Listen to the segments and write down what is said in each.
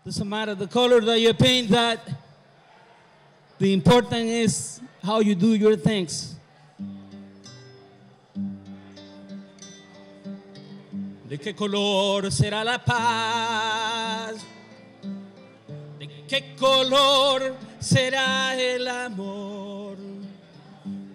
Doesn't matter the color that you paint that. The important is how you do your things. ¿De qué color será la paz? ¿De qué color será el amor?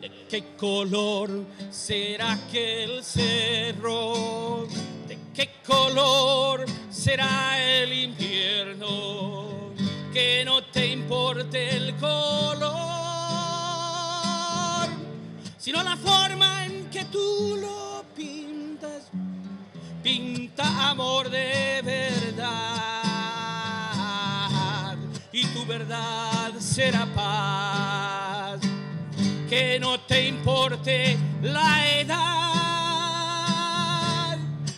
¿De qué color será aquel cerro? ¿De qué color será el invierno? Que no te importe el color, sino la forma en que tú lo pintas. Pinta amor de verdad, y tu verdad será paz. Que no te importe la edad,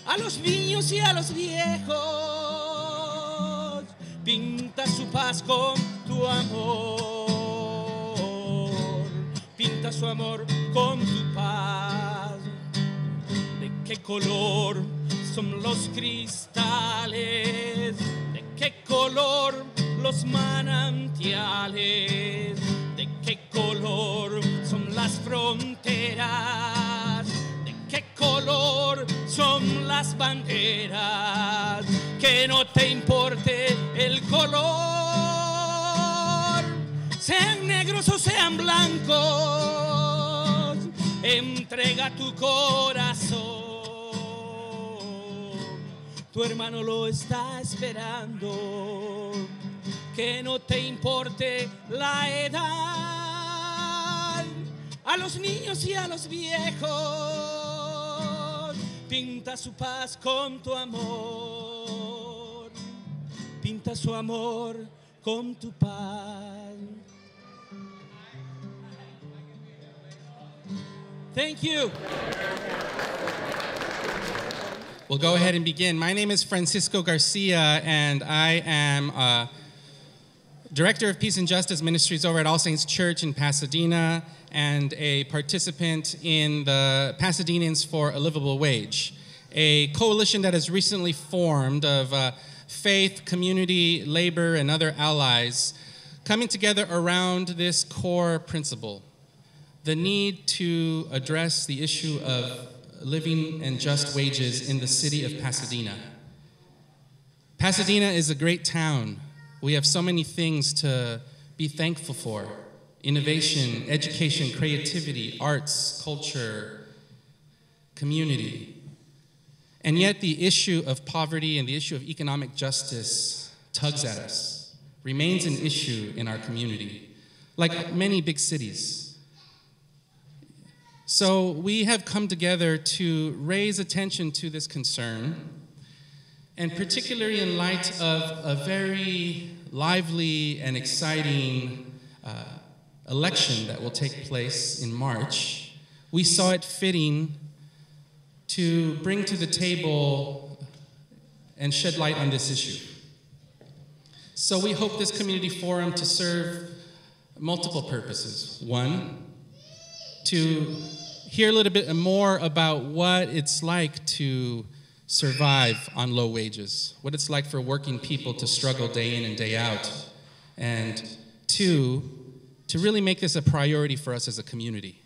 a los niños y a los viejos, pinta su paz con tu amor. Pinta su amor con tu paz. ¿De qué color son los cristales? ¿De qué color los manantiales? ¿De qué color son las fronteras? ¿De qué color son las banderas? Que no te importe el color, sean negros o sean blancos, entrega tu corazón. Tu hermano lo está esperando. Que no te importe la edad, a los niños y a los viejos, pinta su paz con tu amor. Pinta su amor con tu paz. Thank you. We'll go ahead and begin. My name is Francisco Garcia, and I am Director of Peace and Justice Ministries over at All Saints Church in Pasadena, and a participant in the Pasadenians for a Livable Wage, a coalition that has recently formed of faith, community, labor, and other allies coming together around this core principle: the need to address the issue of living and just wages in the city of Pasadena. Pasadena is a great town. We have so many things to be thankful for: innovation, education, creativity, arts, culture, community. And yet the issue of poverty and the issue of economic justice tugs at us, remains an issue in our community, like many big cities. So we have come together to raise attention to this concern, and particularly in light of a very lively and exciting election that will take place in March, we saw it fitting to bring to the table and shed light on this issue. So we hope this community forum to serve multiple purposes. One, to hear a little bit more about what it's like to survive on low wages, what it's like for working people to struggle day in and day out. And two, to really make this a priority for us as a community.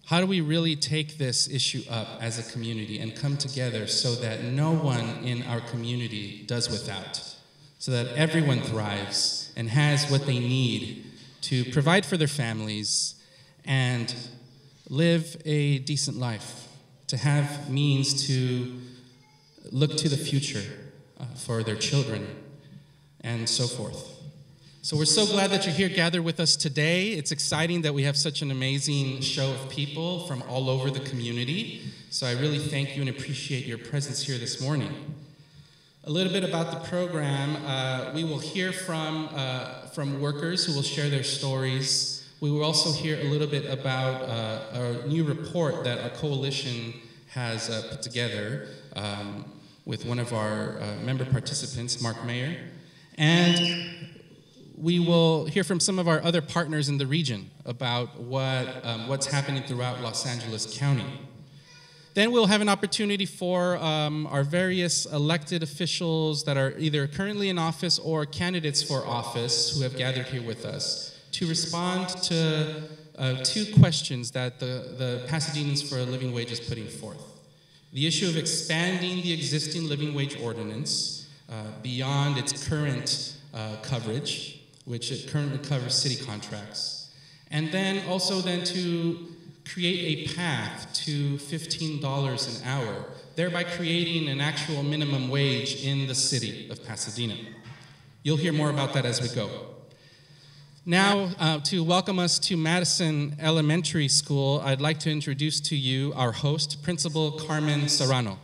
How do we really take this issue up as a community and come together so that no one in our community does without, so that everyone thrives and has what they need to provide for their families and live a decent life, to have means to look to the future for their children, and so forth. So we're so glad that you're here gathered with us today. It's exciting that we have such an amazing show of people from all over the community. So I really thank you and appreciate your presence here this morning. A little bit about the program. We will hear from workers who will share their stories. We will also hear a little bit about a new report that our coalition has put together with one of our member participants, Mark Mayer. And we will hear from some of our other partners in the region about what's happening throughout Los Angeles County. Then we'll have an opportunity for our various elected officials that are either currently in office or candidates for office who have gathered here with us to respond to 2 questions that the Pasadenans for a Living Wage is putting forth. The issue of expanding the existing living wage ordinance beyond its current coverage, which it currently covers city contracts, and then also to create a path to $15 an hour, thereby creating an actual minimum wage in the city of Pasadena. You'll hear more about that as we go. Now, to welcome us to Madison Elementary School, I'd like to introduce to you our host, Principal Carmen Serrano.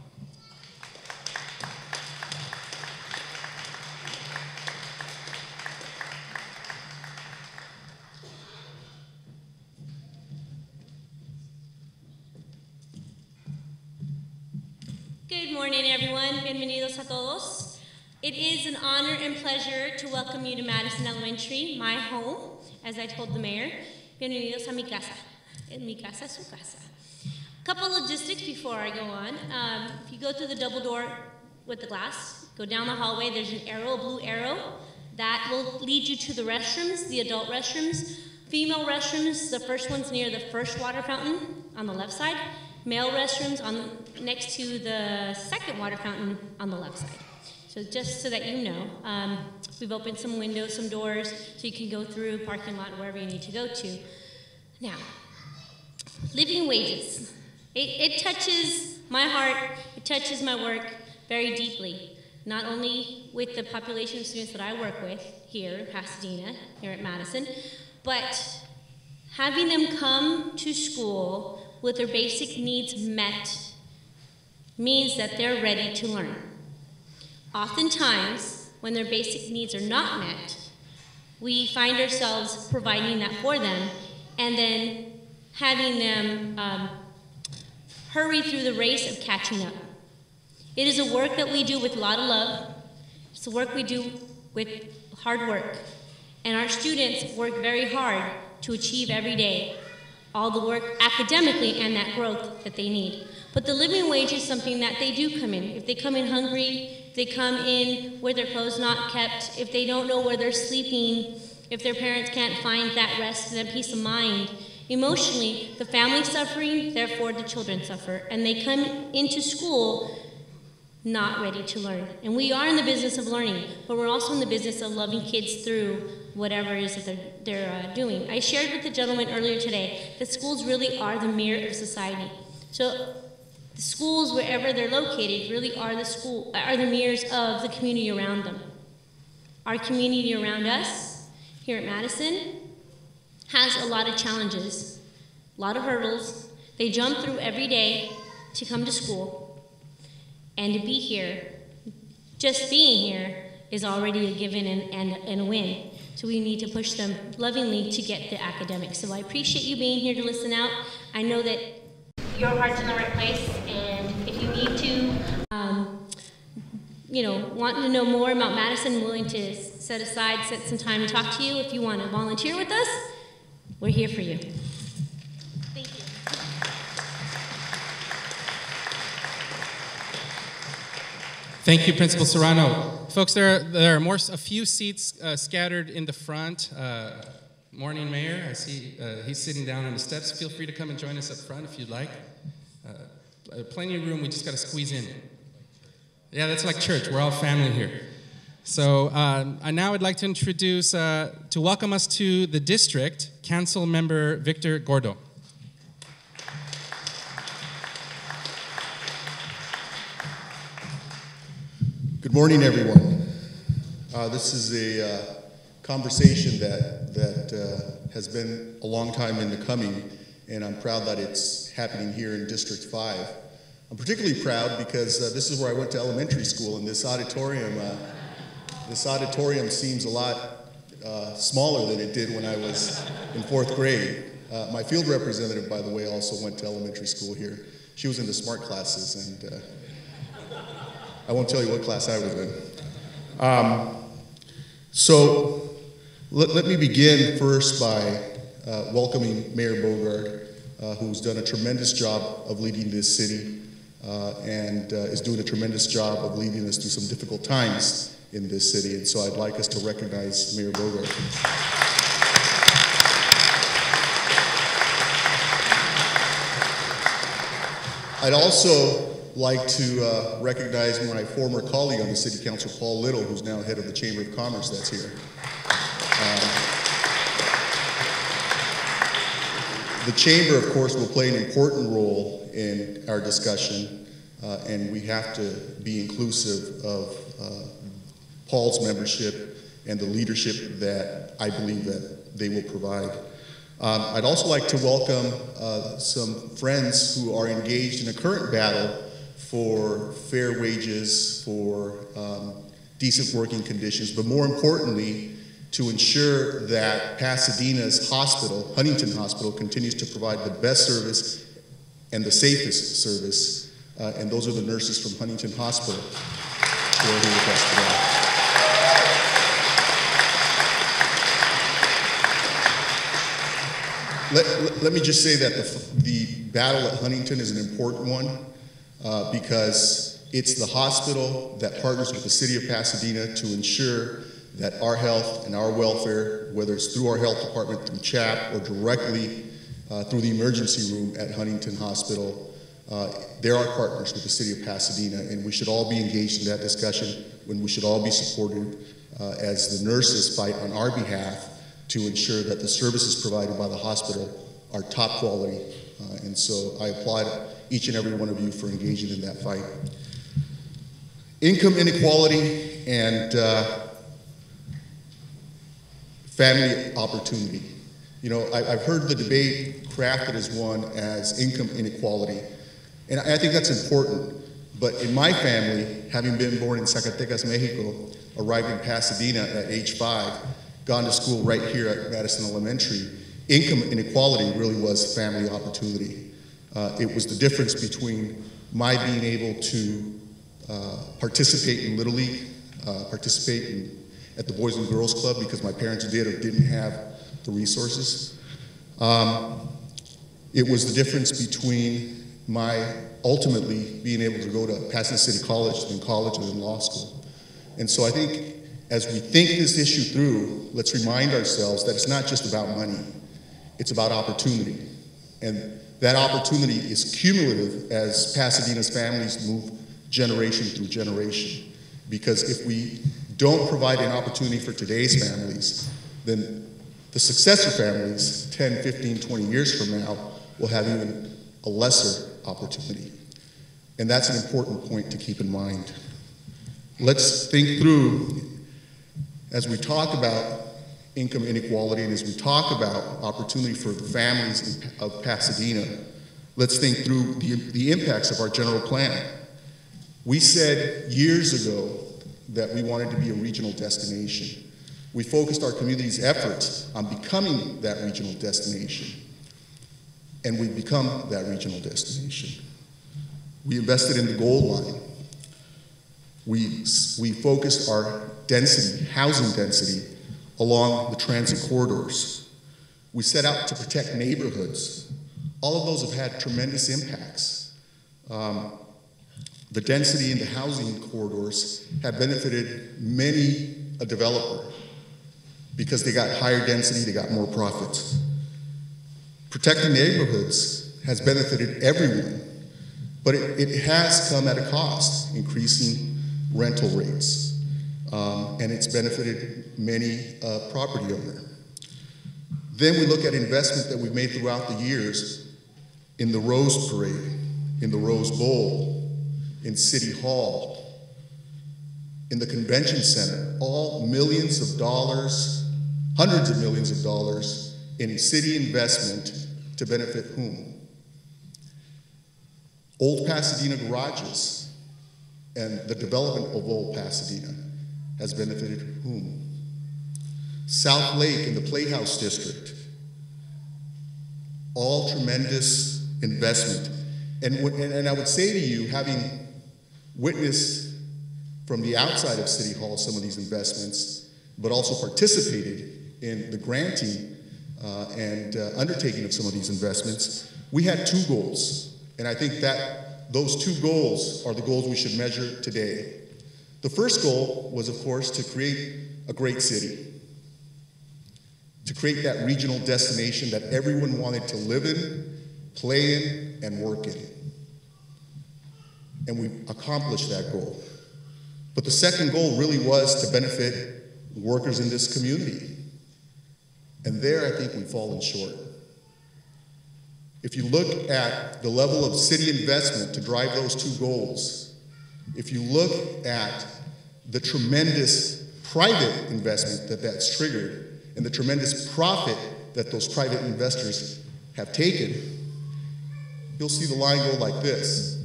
Good morning, everyone. Bienvenidos a todos. It is an honor and pleasure to welcome you to Madison Elementary, my home, as I told the mayor. Bienvenidos a mi casa. En mi casa, su casa. A couple logistics before I go on. If you go through the double door with the glass, go down the hallway, there's an arrow, a blue arrow. That will lead you to the restrooms, the adult restrooms. Female restrooms, the first one's near the first water fountain on the left side. Male restrooms next to the second water fountain on the left side. So just so that you know, we've opened some windows, some doors, so you can go through parking lot, wherever you need to go to. Now, living wages. It touches my heart, it touches my work very deeply, not only with the population of students that I work with here in Pasadena, here at Madison, but having them come to school with their basic needs met means that they're ready to learn. Oftentimes, when their basic needs are not met, we find ourselves providing that for them and then having them hurry through the race of catching up. It is a work that we do with a lot of love. It's a work we do with hard work. And our students work very hard to achieve every day all the work academically and that growth that they need. But the living wage is something that they do come in. If they come in hungry, if they come in with their clothes not kept, if they don't know where they're sleeping, if their parents can't find that rest and that peace of mind, emotionally, the family's suffering, therefore the children suffer. And they come into school not ready to learn. And we are in the business of learning, but we're also in the business of loving kids through whatever it is that they're doing. I shared with the gentleman earlier today that schools really are the mirror of society. So the schools, wherever they're located, really are the mirrors of the community around them. Our community around us, here at Madison, has a lot of challenges, a lot of hurdles. They jump through every day to come to school. And to be here, just being here, is already a given and a win. So we need to push them lovingly to get the academics. So I appreciate you being here to listen out. I know that your heart's in the right place, and if you need to, want to know more about Madison, willing to set some time to talk to you. If you want to volunteer with us, we're here for you. Thank you. Thank you, Principal Serrano. Folks, there are a few seats scattered in the front. Morning, Mayor. I see he's sitting down on the steps. Feel free to come and join us up front if you'd like. Plenty of room. We just got to squeeze in. Yeah, that's like church. We're all family here. So now I'd like to introduce, to welcome us to the district, Council Member Victor Gordo. Good morning, everyone. This is a conversation that has been a long time in the coming, and I'm proud that it's happening here in District 5. I'm particularly proud because this is where I went to elementary school, and this auditorium seems a lot smaller than it did when I was in 4th grade. My field representative, by the way, also went to elementary school here. She was in the SMART classes, and I won't tell you what class I was in. So let me begin first by welcoming Mayor Bogard, who's done a tremendous job of leading this city. and is doing a tremendous job of leading us through some difficult times in this city. And so I'd like us to recognize Mayor Bogart. I'd also like to recognize my former colleague on the City Council, Paul Little, who's now head of the Chamber of Commerce that's here. The Chamber, of course, will play an important role in our discussion, and we have to be inclusive of Paul's membership and the leadership that I believe that they will provide. I'd also like to welcome some friends who are engaged in a current battle for fair wages, for decent working conditions, but more importantly, to ensure that Pasadena's hospital, Huntington Hospital, continues to provide the best service and the safest service, and those are the nurses from Huntington Hospital who are here with us today. Let me just say that the battle at Huntington is an important one because it's the hospital that partners with the City of Pasadena to ensure that our health and our welfare, whether it's through our health department, through CHAP, or directly through the emergency room at Huntington Hospital, they're our partners with the City of Pasadena, and we should all be engaged in that discussion, when we should all be supported as the nurses fight on our behalf to ensure that the services provided by the hospital are top quality. And so I applaud each and every one of you for engaging in that fight. Income inequality and family opportunity. You know, I've heard the debate crafted as one as income inequality, and I think that's important. But in my family, having been born in Zacatecas, Mexico, arrived in Pasadena at age 5, gone to school right here at Madison Elementary, income inequality really was family opportunity. It was the difference between my being able to participate in Little League, participate at the Boys and Girls Club because my parents did or didn't have the resources. It was the difference between my ultimately being able to go to Pasadena City College, then college, and then law school. And so I think as we think this issue through, let's remind ourselves that it's not just about money, it's about opportunity. And that opportunity is cumulative as Pasadena's families move generation through generation. Because if we don't provide an opportunity for today's families, then the successor families, 10, 15, 20 years from now, will have even a lesser opportunity. And that's an important point to keep in mind. Let's think through, as we talk about income inequality and as we talk about opportunity for the families of Pasadena, let's think through the impacts of our general plan. We said years ago that we wanted to be a regional destination. We focused our community's efforts on becoming that regional destination, and we've become that regional destination. We invested in the gold line. We focused our density, housing density, along the transit corridors. We set out to protect neighborhoods. All of those have had tremendous impacts. The density in the housing corridors have benefited many a developer because they got higher density, they got more profits. Protecting neighborhoods has benefited everyone, but it has come at a cost, increasing rental rates, and it's benefited many property owners. Then we look at investment that we've made throughout the years in the Rose Parade, in the Rose Bowl, in City Hall, in the Convention Center, all millions of dollars, hundreds of millions of dollars in city investment to benefit whom? Old Pasadena garages and the development of Old Pasadena has benefited whom? South Lake in the Playhouse District, all tremendous investment. And I would say to you, having witnessed from the outside of City Hall some of these investments, but also participated in the granting and undertaking of some of these investments, we had two goals. And I think that those two goals are the goals we should measure today. The first goal was, of course, to create a great city, to create that regional destination that everyone wanted to live in, play in, and work in. And we accomplished that goal. But the second goal really was to benefit workers in this community. And there, I think we've fallen short. If you look at the level of city investment to drive those two goals, if you look at the tremendous private investment that that's triggered and the tremendous profit that those private investors have taken, you'll see the line go like this.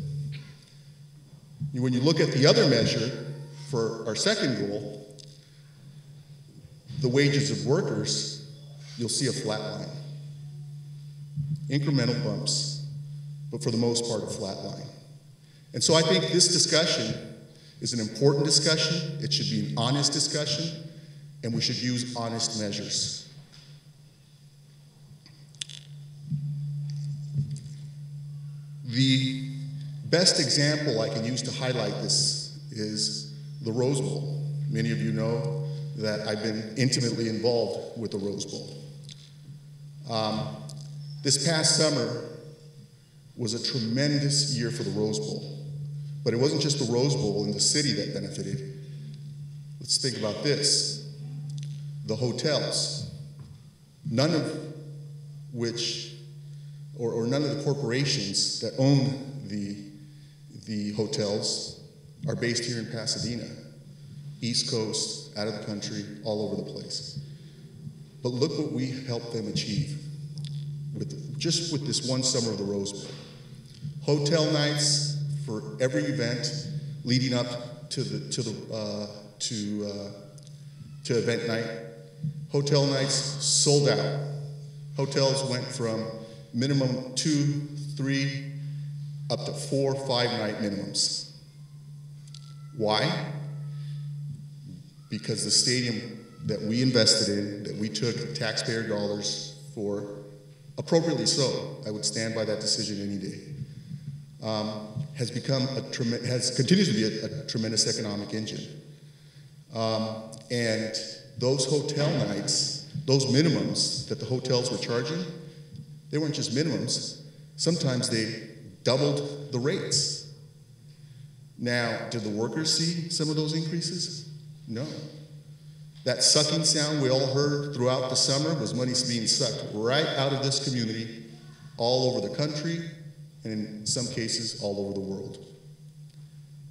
When you look at the other measure for our second goal, the wages of workers, you'll see a flat line. Incremental bumps, but for the most part, a flat line. And so I think this discussion is an important discussion. It should be an honest discussion, and we should use honest measures. The best example I can use to highlight this is the Rose Bowl. Many of you know that I've been intimately involved with the Rose Bowl. This past summer was a tremendous year for the Rose Bowl. But it wasn't just the Rose Bowl in the city that benefited. Let's think about this. The hotels, none of which, or none of the corporations that own the hotels are based here in Pasadena. East Coast, out of the country, all over the place. But look what we helped them achieve just with this one summer of the Rose Bowl. Hotel nights for every event leading up to event night. Hotel nights sold out. Hotels went from minimum 2, 3, up to 4, 5 night minimums. Why? Because the stadium that we invested in, that we took taxpayer dollars for, appropriately so, I would stand by that decision any day, continues to be a tremendous economic engine. And those hotel nights, those minimums that the hotels were charging, they weren't just minimums. Sometimes they doubled the rates. Now, did the workers see some of those increases? No. That sucking sound we all heard throughout the summer was money being sucked right out of this community, all over the country, and in some cases, all over the world.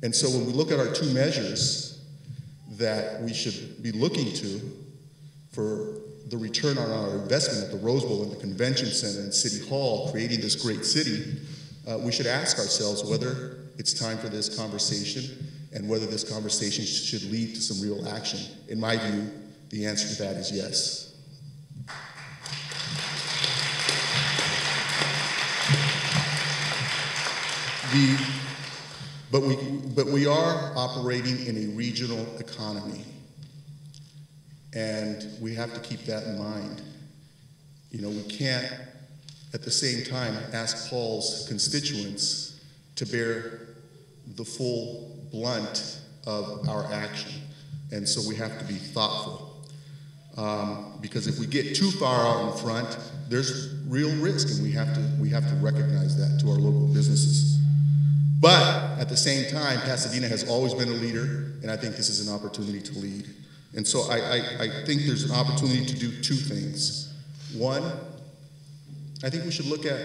And so when we look at our two measures that we should be looking to for the return on our investment at the Rose Bowl and the Convention Center and City Hall, creating this great city, we should ask ourselves whether it's time for this conversation and whether this conversation should lead to some real action. In my view, the answer to that is yes. But we are operating in a regional economy, and we have to keep that in mind. You know, we can't, at the same time, ask Paul's constituents to bear the full blunt of our action. And so we have to be thoughtful. Because if we get too far out in front, there's real risk, and we have to recognize that to our local businesses. But at the same time, Pasadena has always been a leader, and I think this is an opportunity to lead. And so I think there's an opportunity to do two things. One, I think we should look at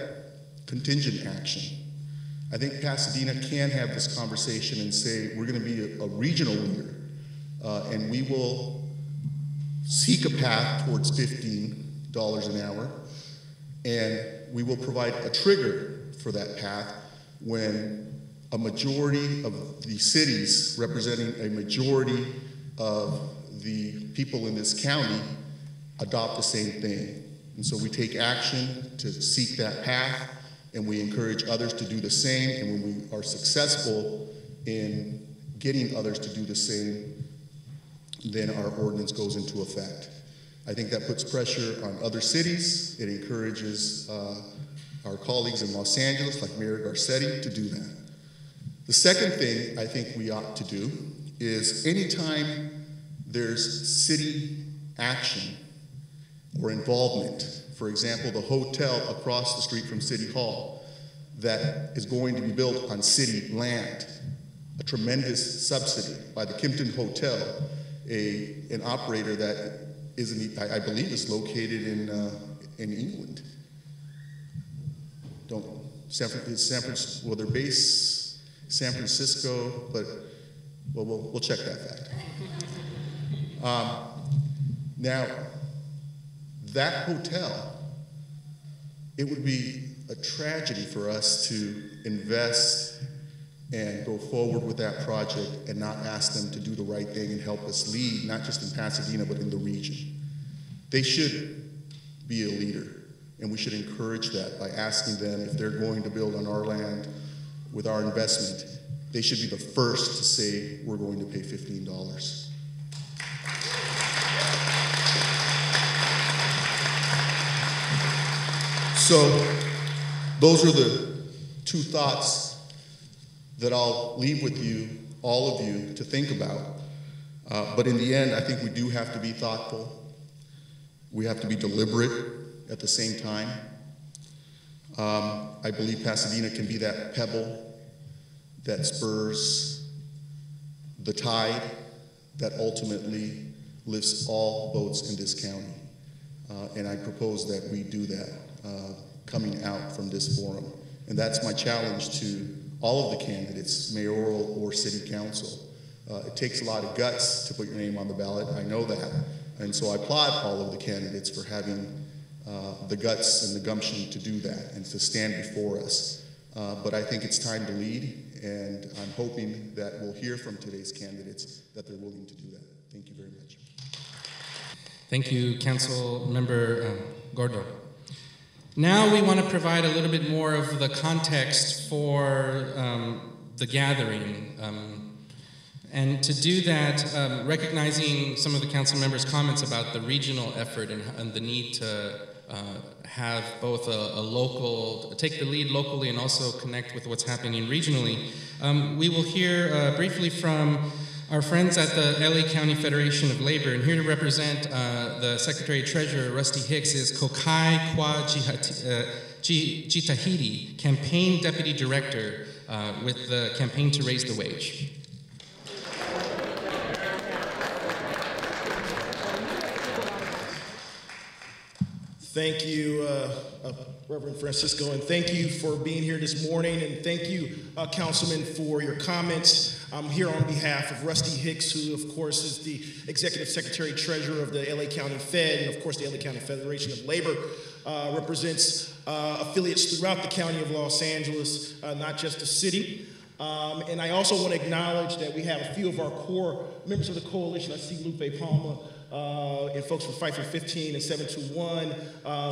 contingent action. I think Pasadena can have this conversation and say, we're going to be a regional leader, and we will seek a path towards $15 an hour, and we will provide a trigger for that path when a majority of the cities representing a majority of the people in this county adopt the same thing. And so we take action to seek that path, and we encourage others to do the same, and when we are successful in getting others to do the same, then our ordinance goes into effect. I think that puts pressure on other cities. It encourages our colleagues in Los Angeles, like Mayor Garcetti, to do that. The second thing I think we ought to do is anytime there's city action or involvement, for example, the hotel across the street from City Hall that is going to be built on city land, a tremendous subsidy by the Kimpton Hotel, an operator that I believe is located in England. Well, they're based San Francisco, but we'll check that fact. Now, that hotel, it would be a tragedy for us to invest and go forward with that project and not ask them to do the right thing and help us lead, not just in Pasadena, but in the region. They should be a leader, and we should encourage that by asking them if they're going to build on our land with our investment. They should be the first to say, we're going to pay $15. So those are the two thoughts that I'll leave with you, all of you, to think about. But in the end, I think we do have to be thoughtful. We have to be deliberate at the same time. I believe Pasadena can be that pebble that spurs the tide that ultimately lifts all boats in this county. And I propose that we do that coming out from this forum. And that's my challenge to all of the candidates, mayoral or city council. It takes a lot of guts to put your name on the ballot, I know that. And so I applaud all of the candidates for having the guts and the gumption to do that and to stand before us. But I think it's time to lead, and I'm hoping that we'll hear from today's candidates that they're willing to do that. Thank you very much. Thank you, Council Member Gordo. Now we want to provide a little bit more of the context for the gathering. And to do that, recognizing some of the council members' comments about the regional effort and the need to have both a local, take the lead locally and also connect with what's happening regionally, we will hear briefly from our friends at the LA County Federation of Labor, and here to represent the Secretary-Treasurer, Rusty Hicks, is Kokai Kwa Jitahidi, Campaign Deputy Director with the Campaign to Raise the Wage. Thank you, Reverend Francisco, and thank you for being here this morning, and thank you, Councilman, for your comments. I'm here on behalf of Rusty Hicks, who, of course, is the Executive Secretary-Treasurer of the LA County Fed, and, of course, the LA County Federation of Labor, represents affiliates throughout the County of Los Angeles, not just the city. And I also want to acknowledge that we have a few of our core members of the coalition. I see Lupe Palma, and folks from Fight for 15 and 721,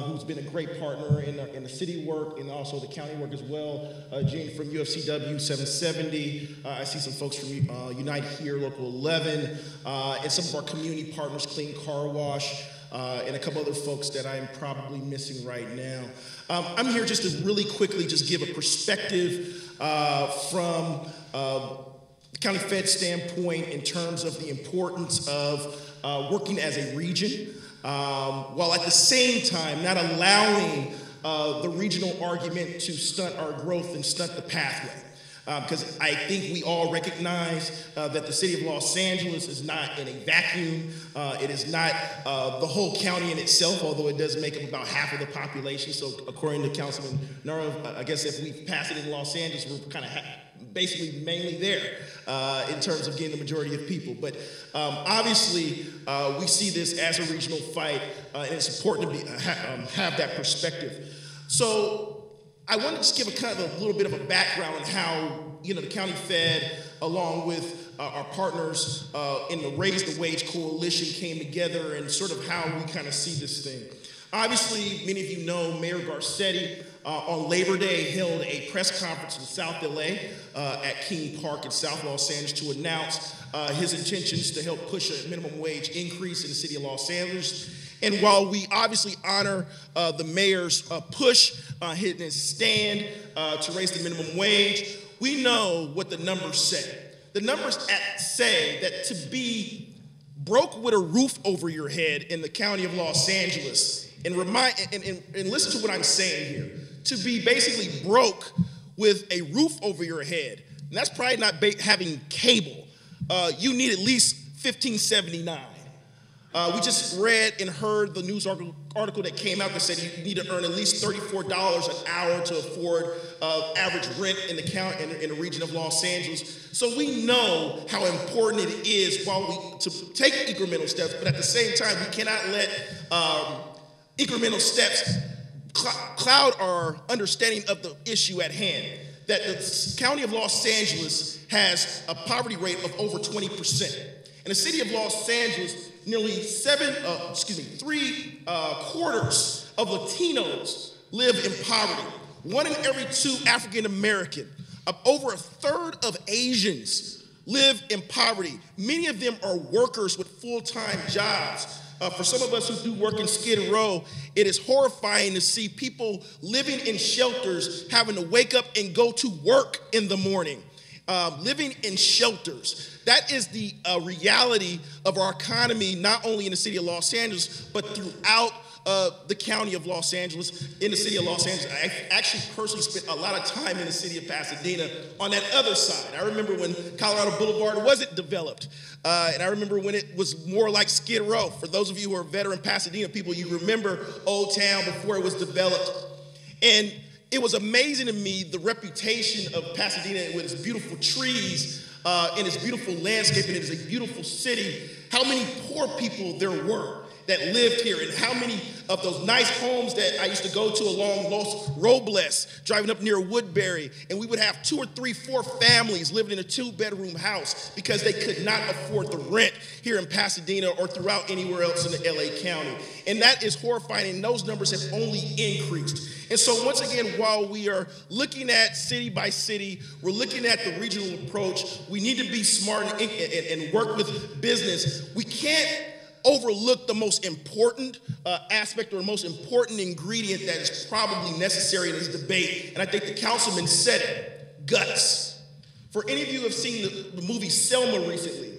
who's been a great partner in the city work and also the county work as well. Gene from UFCW 770. I see some folks from Unite Here, Local 11, and some of our community partners, Clean Car Wash, and a couple other folks that I'm probably missing right now. I'm here just to really quickly just give a perspective from the County Fed standpoint in terms of the importance of working as a region, while at the same time not allowing the regional argument to stunt our growth and stunt the pathway. Because I think we all recognize that the city of Los Angeles is not in a vacuum. It is not the whole county in itself, although it does make up about half of the population. So according to Councilman Nara, I guess if we pass it in Los Angeles, we're kind of basically mainly there in terms of getting the majority of people. But obviously, we see this as a regional fight, and it's important to have that perspective. So I want to just give a kind of a little bit of a background on how, the County Fed, along with our partners in the Raise the Wage Coalition, came together and sort of how we kind of see this thing. Obviously, many of you know Mayor Garcetti on Labor Day held a press conference in South LA at King Park in South Los Angeles to announce his intentions to help push a minimum wage increase in the city of Los Angeles. And while we obviously honor the mayor's push, his stand to raise the minimum wage, we know what the numbers say. The numbers say that to be broke with a roof over your head in the county of Los Angeles, and listen to what I'm saying here, to be basically broke with a roof over your head, and that's probably not having cable, you need at least $15.79. We just read and heard the news article that came out that said you need to earn at least $34 an hour to afford average rent in the county in the region of Los Angeles. So we know how important it is to take incremental steps, but at the same time, we cannot let incremental steps cloud our understanding of the issue at hand. That the county of Los Angeles has a poverty rate of over 20%. In the city of Los Angeles, nearly 3 quarters of Latinos live in poverty. 1 in every 2 African American, over a third of Asians live in poverty. Many of them are workers with full-time jobs. For some of us who do work in Skid Row, it is horrifying to see people living in shelters, having to wake up and go to work in the morning. Living in shelters. That is the reality of our economy, not only in the city of Los Angeles, but throughout the county of Los Angeles, in the city of Los Angeles. I actually personally spent a lot of time in the city of Pasadena on that other side. I remember when Colorado Boulevard wasn't developed. And I remember when it was more like Skid Row. For those of you who are veteran Pasadena people, you remember Old Town before it was developed. And it was amazing to me, the reputation of Pasadena with its beautiful trees and its beautiful landscape, and it is a beautiful city, how many poor people there were that lived here, and how many of those nice homes that I used to go to along Los Robles, driving up near Woodbury, and we would have 2 or 3, 4 families living in a 2-bedroom house because they could not afford the rent here in Pasadena or throughout anywhere else in the LA County. And that is horrifying, and those numbers have only increased. And so once again, while we are looking at city by city, we're looking at the regional approach, we need to be smart and work with business. We can't overlook the most important aspect or the most important ingredient that is probably necessary in this debate. And I think the councilman said it, guts. For any of you who have seen the movie Selma recently,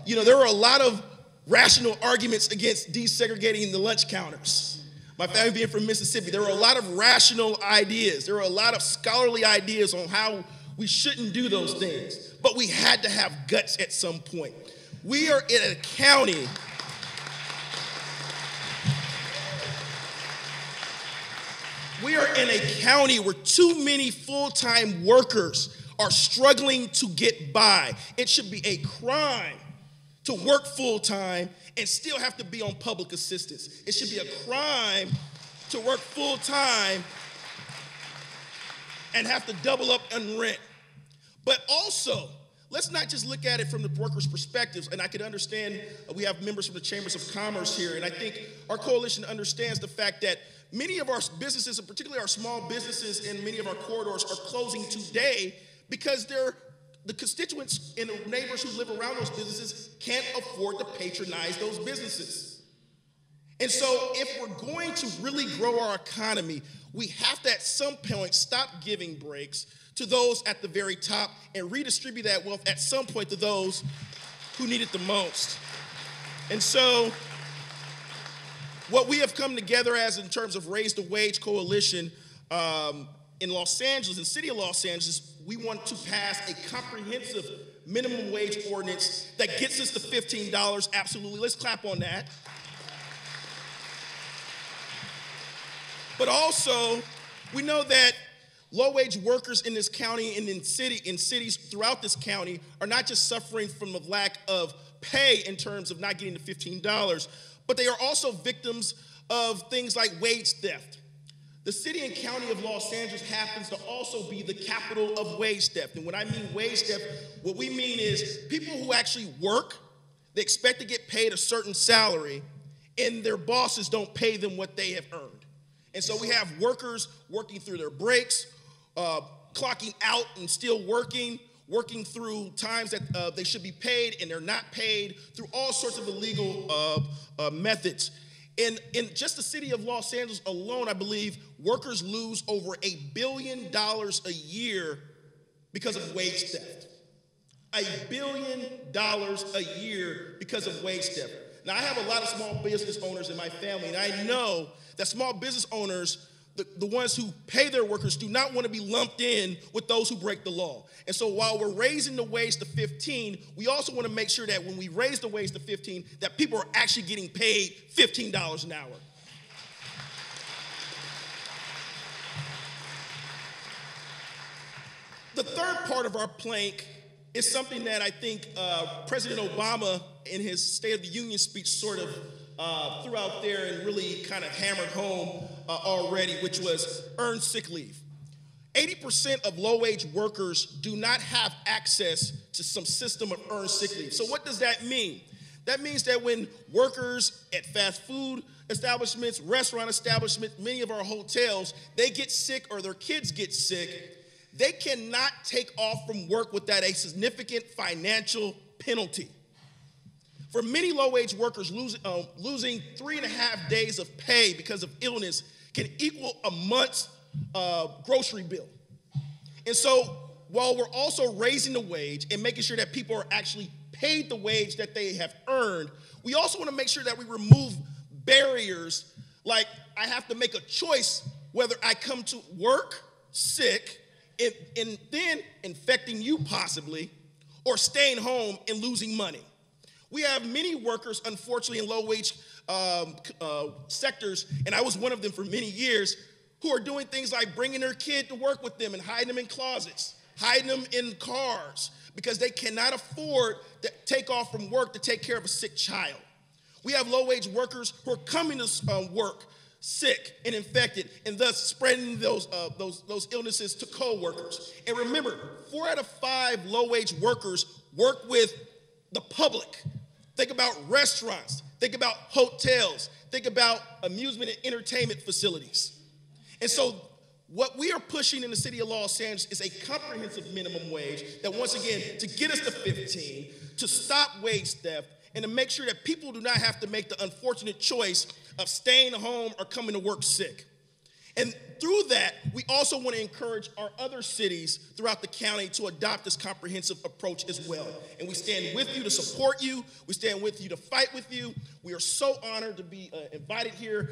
there are a lot of rational arguments against desegregating the lunch counters. My family being from Mississippi, there are a lot of rational ideas. There are a lot of scholarly ideas on how we shouldn't do those things. But we had to have guts at some point. We are in a county where too many full-time workers are struggling to get by. It should be a crime to work full-time and still have to be on public assistance. It should be a crime to work full-time and have to double up on rent. But also, let's not just look at it from the workers' perspectives, and I could understand we have members from the Chambers of Commerce here, and I think our coalition understands the fact that many of our businesses, and particularly our small businesses in many of our corridors, are closing today because the constituents and the neighbors who live around those businesses can't afford to patronize those businesses. And so if we're going to really grow our economy, we have to at some point stop giving breaks to those at the very top and redistribute that wealth at some point to those who need it the most. And so what we have come together as in terms of Raise the Wage Coalition in Los Angeles, in the city of Los Angeles, we want to pass a comprehensive minimum wage ordinance that gets us to $15. Absolutely, let's clap on that. But also, we know that low-wage workers in this county and in cities throughout this county are not just suffering from the lack of pay in terms of not getting to $15, but they are also victims of things like wage theft. The city and county of Los Angeles happens to also be the capital of wage theft. And when I mean wage theft, what we mean is people who actually work, they expect to get paid a certain salary, and their bosses don't pay them what they have earned. And so we have workers working through their breaks, clocking out and still working through times that they should be paid and they're not paid, through all sorts of illegal methods. In just the city of Los Angeles alone, I believe workers lose over $1 billion a year because of wage theft. $1 billion a year because of wage theft. Now, I have a lot of small business owners in my family, and I know that small business owners, the ones who pay their workers, do not want to be lumped in with those who break the law. And so while we're raising the wage to 15, we also want to make sure that when we raise the wage to 15, that people are actually getting paid $15 an hour. The third part of our plank is something that I think President Obama in his State of the Union speech sort of threw out there and really kind of hammered home already, which was earned sick leave. 80% of low-wage workers do not have access to some system of earned sick leave. So what does that mean? That means that when workers at fast food establishments, restaurant establishments, many of our hotels, they get sick or their kids get sick, they cannot take off from work without a significant financial penalty. For many low-wage workers, losing 3.5 days of pay because of illness can equal a month's grocery bill. And so while we're also raising the wage and making sure that people are actually paid the wage that they have earned, we also want to make sure that we remove barriers like I have to make a choice whether I come to work sick and then infecting you possibly, or staying home and losing money. We have many workers, unfortunately, in low-wage sectors, and I was one of them for many years, who are doing things like bringing their kid to work with them and hiding them in closets, hiding them in cars, because they cannot afford to take off from work to take care of a sick child. We have low-wage workers who are coming to work sick and infected, and thus spreading those illnesses to co-workers. And remember, 4 out of 5 low-wage workers work with the public. Think about restaurants, think about hotels, think about amusement and entertainment facilities. And so what we are pushing in the city of Los Angeles is a comprehensive minimum wage that, once again, to get us to 15, to stop wage theft, and to make sure that people do not have to make the unfortunate choice of staying home or coming to work sick. And through that, we also want to encourage our other cities throughout the county to adopt this comprehensive approach as well. And we stand with you to support you. We stand with you to fight with you. We are so honored to be invited here.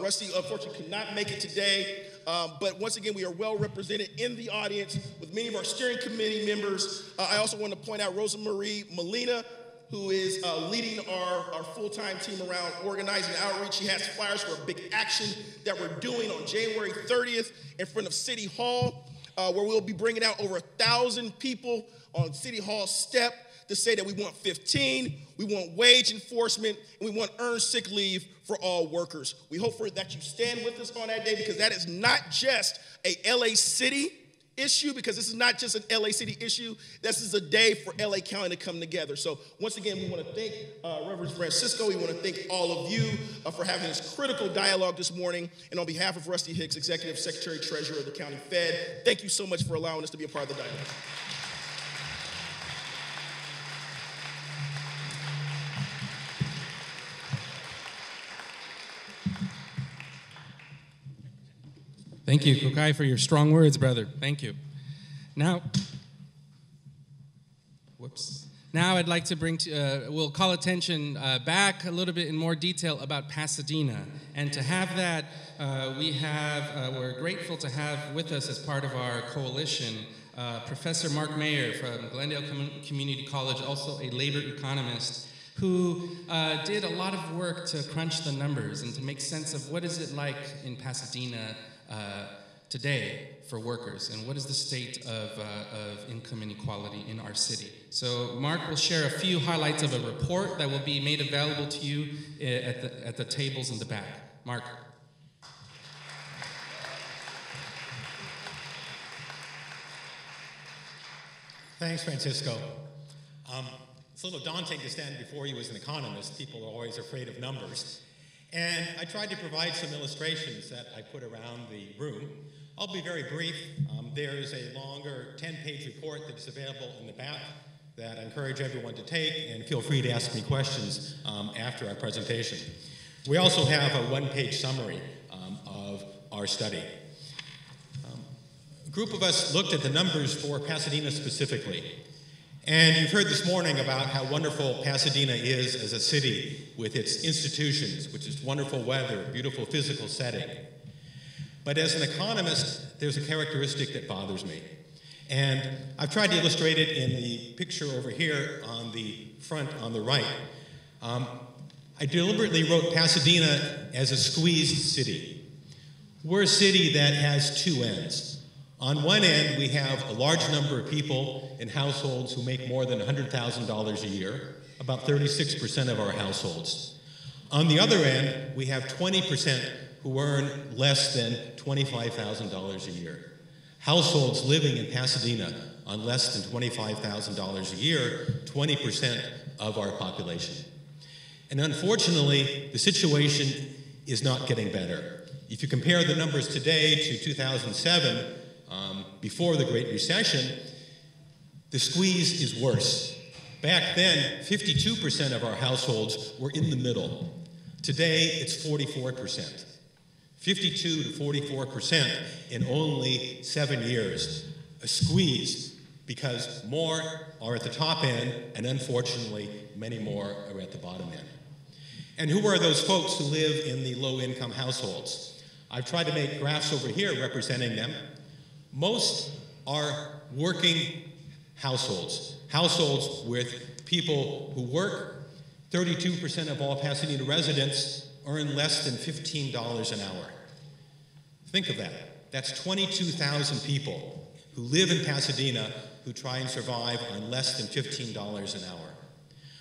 Rusty, unfortunately, could not make it today. But once again, we are well represented in the audience with many of our steering committee members. I also want to point out Rosa Marie Molina, who is leading our full-time team around organizing outreach. She has flyers for a big action that we're doing on January 30th in front of City Hall, where we'll be bringing out over 1,000 people on City Hall step to say that we want 15, we want wage enforcement, and we want earned sick leave for all workers. We hope that you stand with us on that day, because that is not just a LA City issue, because this is not just an LA City issue. This is a day for LA County to come together. So once again, we want to thank Reverend Francisco. We want to thank all of you for having this critical dialogue this morning. And on behalf of Rusty Hicks, Executive Secretary Treasurer of the County Fed, thank you so much for allowing us to be a part of the dialogue. Thank you, Kokai, for your strong words, brother. Thank you. Now I'd like to bring we'll call attention back a little bit in more detail about Pasadena. And to have that, we're grateful to have with us as part of our coalition, Professor Mark Mayer from Glendale Community College, also a labor economist, who did a lot of work to crunch the numbers and to make sense of what is it like in Pasadena today for workers, and what is the state of income inequality in our city. So Mark will share a few highlights of a report that will be made available to you at the tables in the back. Mark. Thanks, Francisco. It's a little daunting to stand before you as an economist. People are always afraid of numbers. And I tried to provide some illustrations that I put around the room. I'll be very brief. There's a longer 10-page report that's available in the back that I encourage everyone to take, and feel free to ask me questions after our presentation. We also have a one-page summary of our study. group of us looked at the numbers for Pasadena specifically. And you've heard this morning about how wonderful Pasadena is as a city with its institutions, which is wonderful weather, beautiful physical setting. But as an economist, there's a characteristic that bothers me. And I've tried to illustrate it in the picture over here on the front on the right. I deliberately wrote Pasadena as a squeezed city. We're a city that has two ends. On one end, we have a large number of people in households who make more than $100,000 a year, about 36% of our households. On the other end, we have 20% who earn less than $25,000 a year. Households living in Pasadena on less than $25,000 a year, 20% of our population. And unfortunately, the situation is not getting better. If you compare the numbers today to 2007, before the Great Recession, the squeeze is worse. Back then, 52% of our households were in the middle. Today, it's 44%. 52 to 44% in only 7 years. A squeeze, because more are at the top end, and unfortunately, many more are at the bottom end. And who are those folks who live in the low-income households? I've tried to make graphs over here representing them. Most are working households, households with people who work. 32% of all Pasadena residents earn less than $15 an hour. Think of that. That's 22,000 people who live in Pasadena who try and survive on less than $15 an hour.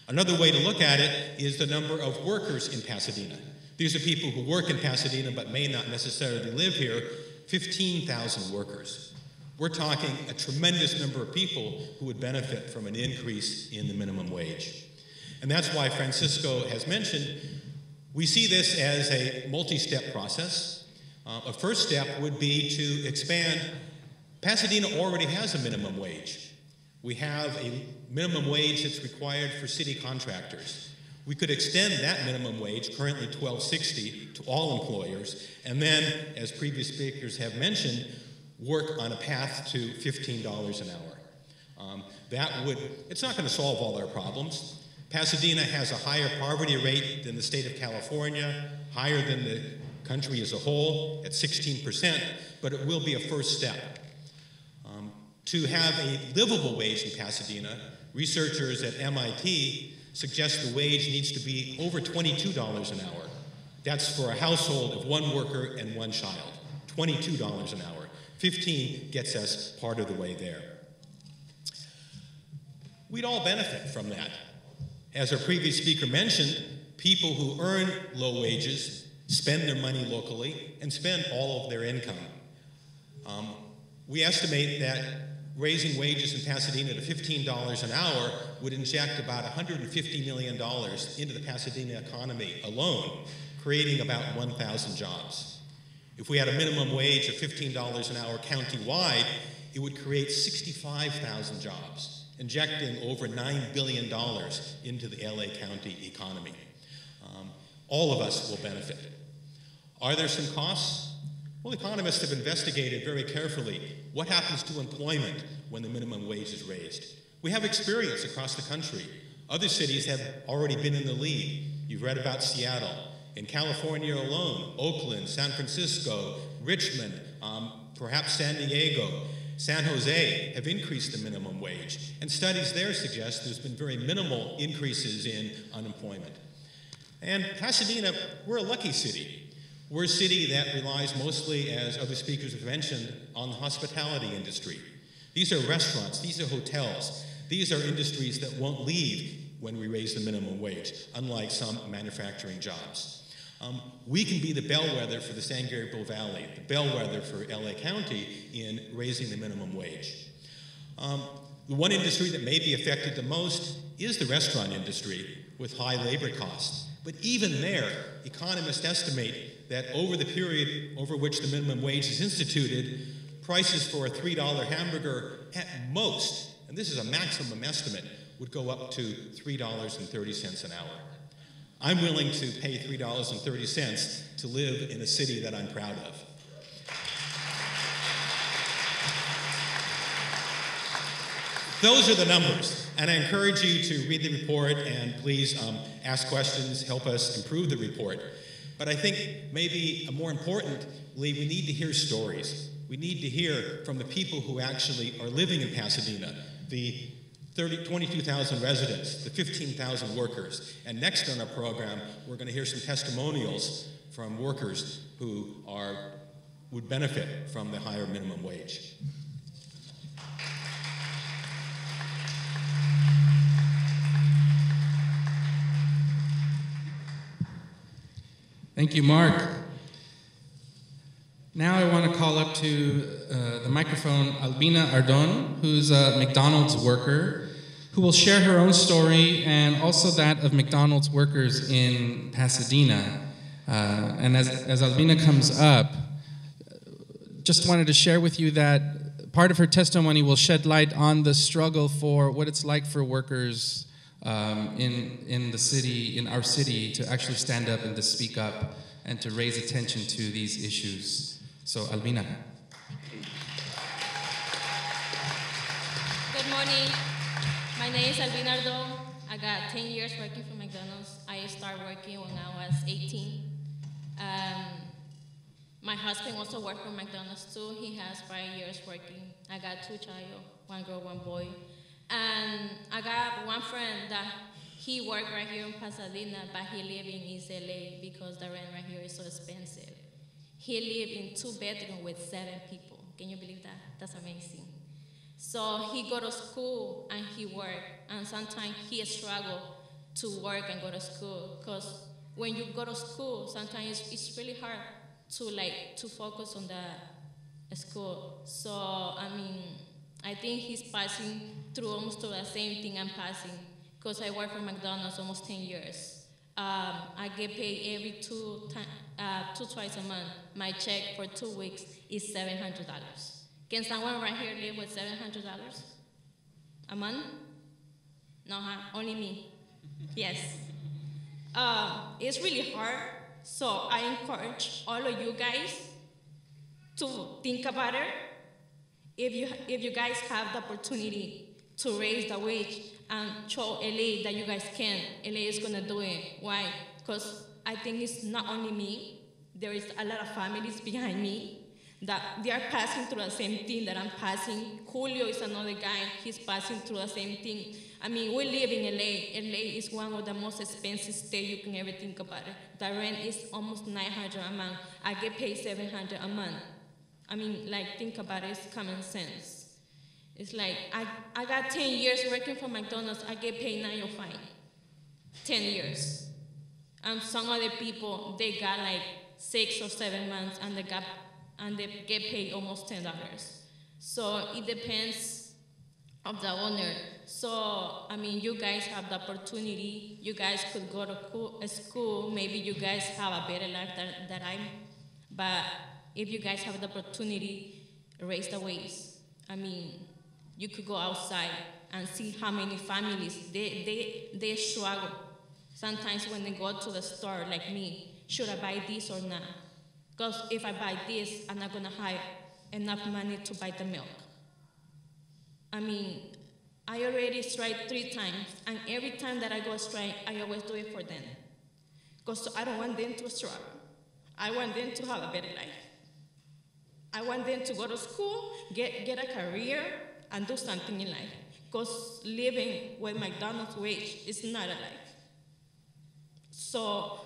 Another way to look at it is the number of workers in Pasadena. These are people who work in Pasadena but may not necessarily live here. 15,000 workers. We're talking a tremendous number of people who would benefit from an increase in the minimum wage. And that's why Francisco has mentioned, we see this as a multi-step process. A first step would be to expand. Pasadena already has a minimum wage. We have a minimum wage that's required for city contractors. We could extend that minimum wage, currently $12.60, to all employers, and then, as previous speakers have mentioned, work on a path to $15 an hour. It's not going to solve all our problems. Pasadena has a higher poverty rate than the state of California, higher than the country as a whole at 16%, but it will be a first step. To have a livable wage in Pasadena, researchers at MIT suggest the wage needs to be over $22 an hour. That's for a household of one worker and one child, $22 an hour. 15 gets us part of the way there. We'd all benefit from that. As our previous speaker mentioned, people who earn low wages spend their money locally and spend all of their income. We estimate that raising wages in Pasadena to $15 an hour would inject about $150 million into the Pasadena economy alone, creating about 1,000 jobs. If we had a minimum wage of $15 an hour county-wide, it would create 65,000 jobs, injecting over $9 billion into the LA County economy. All of us will benefit. Are there some costs? Well, economists have investigated very carefully what happens to employment when the minimum wage is raised. We have experience across the country. Other cities have already been in the lead. You've read about Seattle. In California alone, Oakland, San Francisco, Richmond, perhaps San Diego, San Jose have increased the minimum wage. And studies there suggest there's been very minimal increases in unemployment. And Pasadena, we're a lucky city. We're a city that relies mostly, as other speakers have mentioned, on the hospitality industry. These are restaurants, these are hotels, these are industries that won't leave when we raise the minimum wage, unlike some manufacturing jobs. We can be the bellwether for the San Gabriel Valley, the bellwether for LA County in raising the minimum wage. The one industry that may be affected the most is the restaurant industry with high labor costs. But even there, economists estimate that over the period over which the minimum wage is instituted, prices for a $3 hamburger at most, and this is a maximum estimate, would go up to $3.30 an hour. I'm willing to pay $3.30 to live in a city that I'm proud of. those are the numbers. And I encourage you to read the report and please ask questions, help us improve the report. But I think maybe more importantly, we need to hear stories. We need to hear from the people who actually are living in Pasadena, the 22,000 residents, the 15,000 workers. And next on our program, we're going to hear some testimonials from workers who would benefit from the higher minimum wage. Thank you, Mark. Now I want to call up to the microphone Albina Ardon, who's a McDonald's worker, who will share her own story and also that of McDonald's workers in Pasadena. And as Albina comes up, just wanted to share with you that part of her testimony will shed light on the struggle for what it's like for workers in the city, in our city, to actually stand up and to speak up and to raise attention to these issues. So, Albina. Good morning. My name is Albina Ardon. I got 10 years working for McDonald's. I started working when I was 18. My husband also worked for McDonald's too. He has 5 years working. I got 2 children, 1 girl, 1 boy. And I got one friend that he worked right here in Pasadena, but he lives in East LA because the rent right here is so expensive. He lived in 2 bedrooms with 7 people. Can you believe that? That's amazing. So he go to school and he work, and sometimes he struggle to work and go to school, because when you go to school, sometimes it's really hard to focus on the school. So I mean, I think he's passing through almost through the same thing I'm passing, because I work for McDonald's almost 10 years. I get paid every twice a month. My check for 2 weeks is $700. Can someone right here live with $700 a month? No, huh? Only me. Yes. It's really hard, so I encourage all of you guys to think about it. If you guys have the opportunity to raise the wage and show LA that you guys can, LA is gonna do it. Why? Because I think it's not only me. There is a lot of families behind me that they are passing through the same thing that I'm passing. Julio is another guy, he's passing through the same thing. I mean, we live in LA. LA is one of the most expensive states you can ever think about it. The rent is almost $900 a month. I get paid $700 a month. I mean, like, think about it, it's common sense. It's like, I got 10 years working for McDonald's, I get paid $905. 10 years. And some other people, they got like 6 or 7 months and they get paid almost $10. So it depends of the owner. So, I mean, you guys have the opportunity, you guys could go to school, maybe you guys have a better life than I, but if you guys have the opportunity, raise the wage. I mean, you could go outside and see how many families, they struggle. Sometimes when they go to the store, like me, should I buy this or not? Because if I buy this, I'm not gonna have enough money to buy the milk. I mean, I already strike 3 times, and every time that I go strike, I always do it for them. Because I don't want them to struggle. I want them to have a better life. I want them to go to school, get a career, and do something in life. Because living with McDonald's wage is not a life. So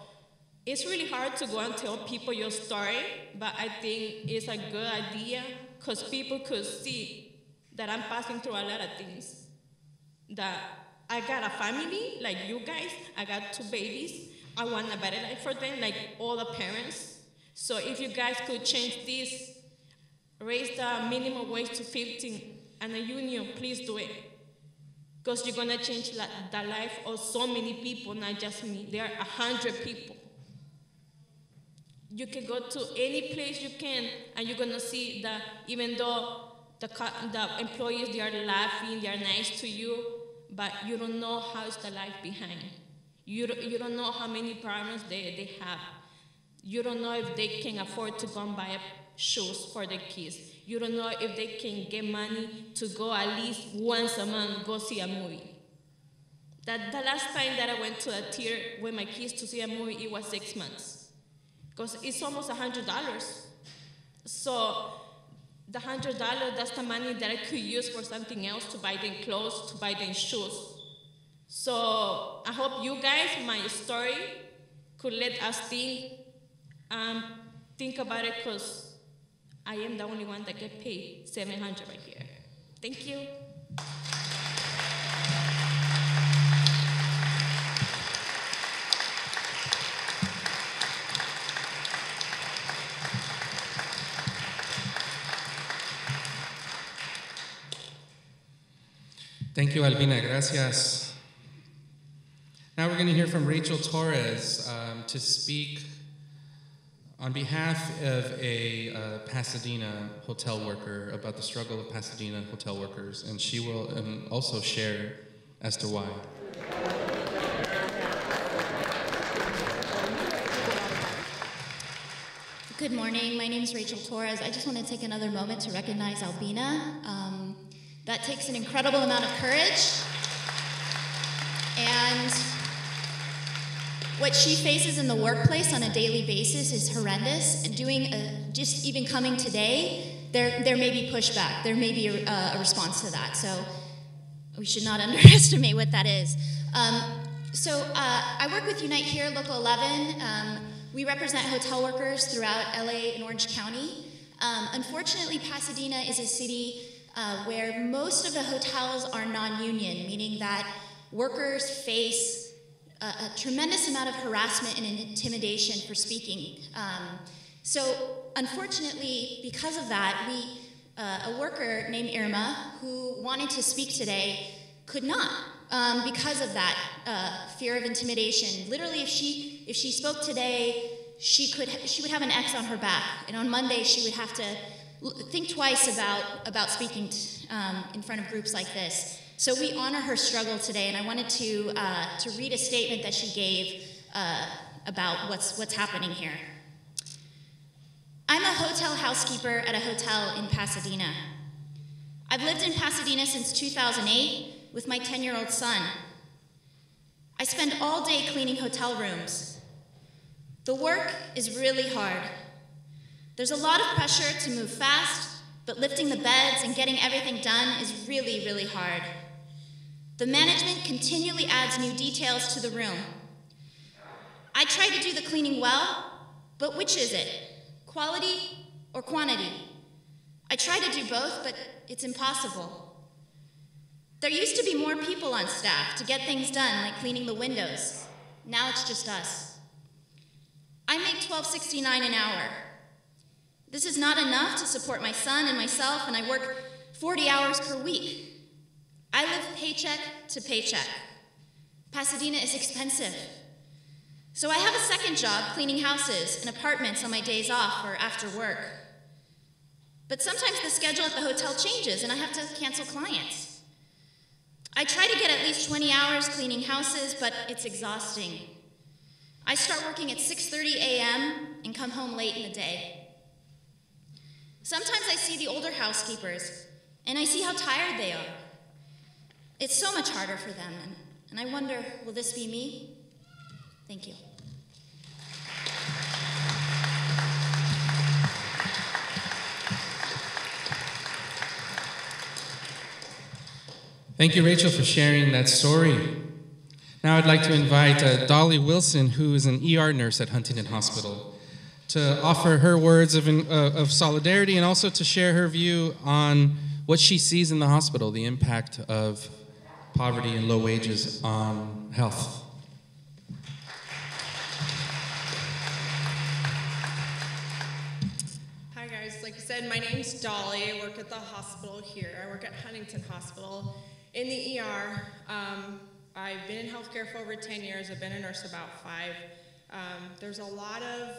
it's really hard to go and tell people your story, but I think it's a good idea because people could see that I'm passing through a lot of things. That I got a family, like you guys, I got 2 babies. I want a better life for them, like all the parents. So if you guys could change this, raise the minimum wage to 15 and a union, please do it. Because you're gonna change the life of so many people, not just me. There are 100 people. You can go to any place you can, and you're gonna see that even though the employees, they are laughing, they are nice to you, but you don't know how is the life behind. You don't know how many problems they have. You don't know if they can afford to go and buy shoes for their kids. You don't know if they can get money to go at least once a month, go see a movie. The last time that I went to a theater with my kids to see a movie, it was 6 months. Because it's almost $100. So the $100, that's the money that I could use for something else, to buy them clothes, to buy them shoes. So I hope you guys, my story, could let us think about it, because I am the only one that get paid $700 right here. Thank you. Thank you, Albina. Gracias. Now we're going to hear from Rachel Torres to speak on behalf of a Pasadena hotel worker about the struggle of Pasadena hotel workers, and she will also share as to why. Good morning. My name is Rachel Torres. I just want to take another moment to recognize Albina. That takes an incredible amount of courage. And what she faces in the workplace on a daily basis is horrendous. And just even coming today, there may be pushback. There may be a response to that. So we should not underestimate what that is. I work with Unite Here, Local 11. We represent hotel workers throughout LA and Orange County. Unfortunately, Pasadena is a city where most of the hotels are non-union, meaning that workers face a tremendous amount of harassment and intimidation for speaking. So unfortunately, because of that, a worker named Irma, who wanted to speak today, could not because of that fear of intimidation. Literally, if she spoke today, she would have an X on her back, and on Monday she would have to think twice about speaking in front of groups like this. So we honor her struggle today, and I wanted to read a statement that she gave about what's happening here. I'm a hotel housekeeper at a hotel in Pasadena. I've lived in Pasadena since 2008 with my 10-year-old son. I spend all day cleaning hotel rooms. The work is really hard. There's a lot of pressure to move fast, but lifting the beds and getting everything done is really, really hard. The management continually adds new details to the room. I try to do the cleaning well, but which is it? Quality or quantity? I try to do both, but it's impossible. There used to be more people on staff to get things done, like cleaning the windows. Now it's just us. I make $12.69 an hour. This is not enough to support my son and myself, and I work 40 hours per week. I live paycheck to paycheck. Pasadena is expensive. So I have a second job cleaning houses and apartments on my days off or after work. But sometimes the schedule at the hotel changes and I have to cancel clients. I try to get at least 20 hours cleaning houses, but it's exhausting. I start working at 6:30 a.m. and come home late in the day. Sometimes I see the older housekeepers and I see how tired they are. It's so much harder for them, and I wonder, will this be me? Thank you. Thank you, Rachel, for sharing that story. Now I'd like to invite Dolly Wilson, who is an ER nurse at Huntington Hospital, to offer her words of solidarity and also to share her view on what she sees in the hospital, the impact of poverty and low wages on health. Hi guys, like I said, my name's Dolly. I work at the hospital here. I work at Huntington Hospital in the ER. I've been in healthcare for over 10 years. I've been a nurse about 5. There's a lot of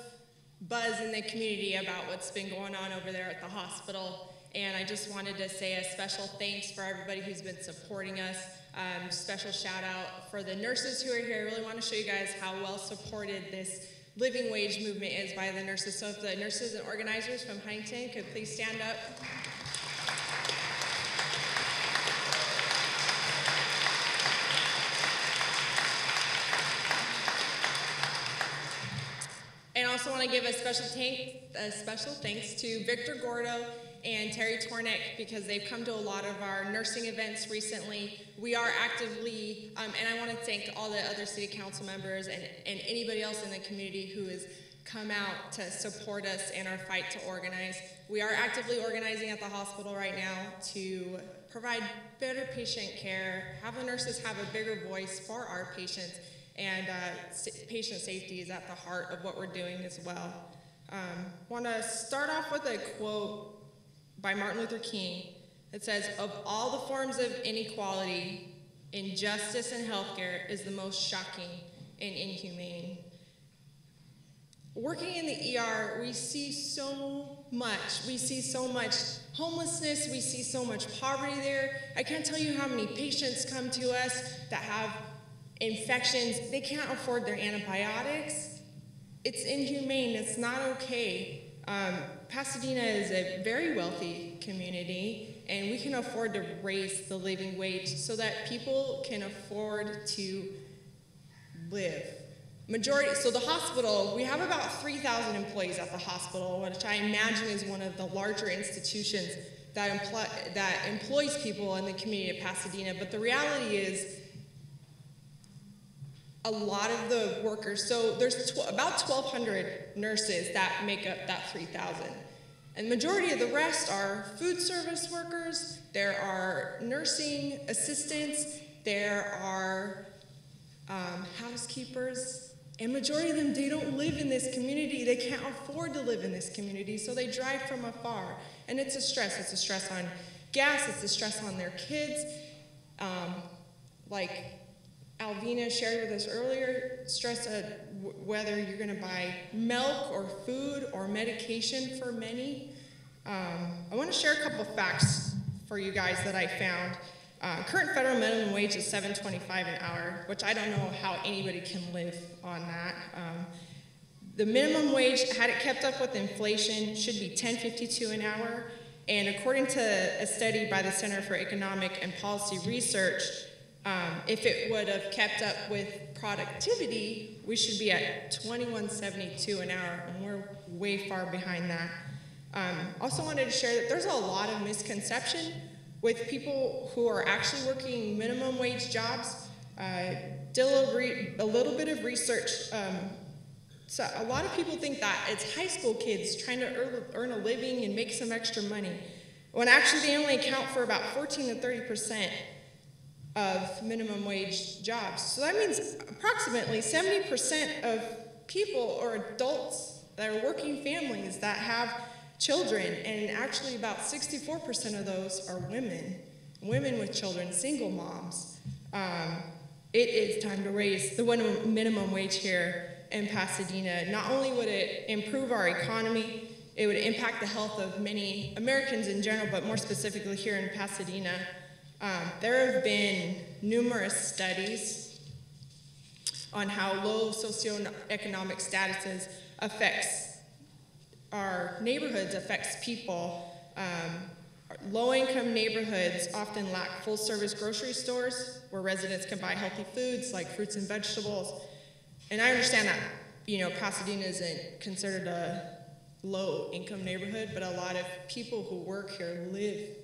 buzz in the community about what's been going on over there at the hospital, and I just wanted to say a special thanks for everybody who's been supporting us. Special shout out for the nurses who are here. I really want to show you guys how well supported this living wage movement is by the nurses. So if the nurses and organizers from Huntington could please stand up. And I also want to give a special thanks to Victor Gordo and Terry Tornick, because they've come to a lot of our nursing events recently. We are actively, and I want to thank all the other city council members and anybody else in the community who has come out to support us in our fight to organize. We are actively organizing at the hospital right now to provide better patient care, have the nurses have a bigger voice for our patients, and patient safety is at the heart of what we're doing as well. Want to start off with a quote by Martin Luther King. It says, "Of all the forms of inequality, injustice in healthcare is the most shocking and inhumane." Working in the ER, we see so much. We see so much homelessness. We see so much poverty there. I can't tell you how many patients come to us that have infections. They can't afford their antibiotics. It's inhumane. It's not okay. Pasadena is a very wealthy community, and we can afford to raise the living wage so that people can afford to live. So the hospital, we have about 3,000 employees at the hospital, which I imagine is one of the larger institutions that employs people in the community of Pasadena. But the reality is, a lot of the workers, so there's about 1,200 nurses that make up that 3,000. And the majority of the rest are food service workers, there are nursing assistants, there are housekeepers, and majority of them, they don't live in this community. They can't afford to live in this community, so they drive from afar. And it's a stress. It's a stress on gas, it's a stress on their kids. Like Alvina shared with us earlier, stress whether you're going to buy milk or food or medication for many. I want to share a couple of facts for you guys that I found. Current federal minimum wage is $7.25 an hour, which I don't know how anybody can live on that. The minimum wage, had it kept up with inflation, should be $10.52 an hour. And according to a study by the Center for Economic and Policy Research, if it would have kept up with productivity, we should be at $21.72 an hour, and we're way far behind that. Also wanted to share that there's a lot of misconception with people who are actually working minimum wage jobs. Did a little bit of research. So a lot of people think that it's high school kids trying to earn a living and make some extra money, when actually they only account for about 14 to 30% of minimum wage jobs. So that means approximately 70% of people or adults that are working families that have children, and actually about 64% of those are women with children, single moms. It is time to raise the minimum wage here in Pasadena. Not only would it improve our economy, it would impact the health of many Americans in general, but more specifically here in Pasadena. There have been numerous studies on how low socioeconomic statuses affects our neighborhoods, affects people. Low-income neighborhoods often lack full-service grocery stores where residents can buy healthy foods like fruits and vegetables. And I understand that, Pasadena isn't considered a low-income neighborhood, but a lot of people who work here live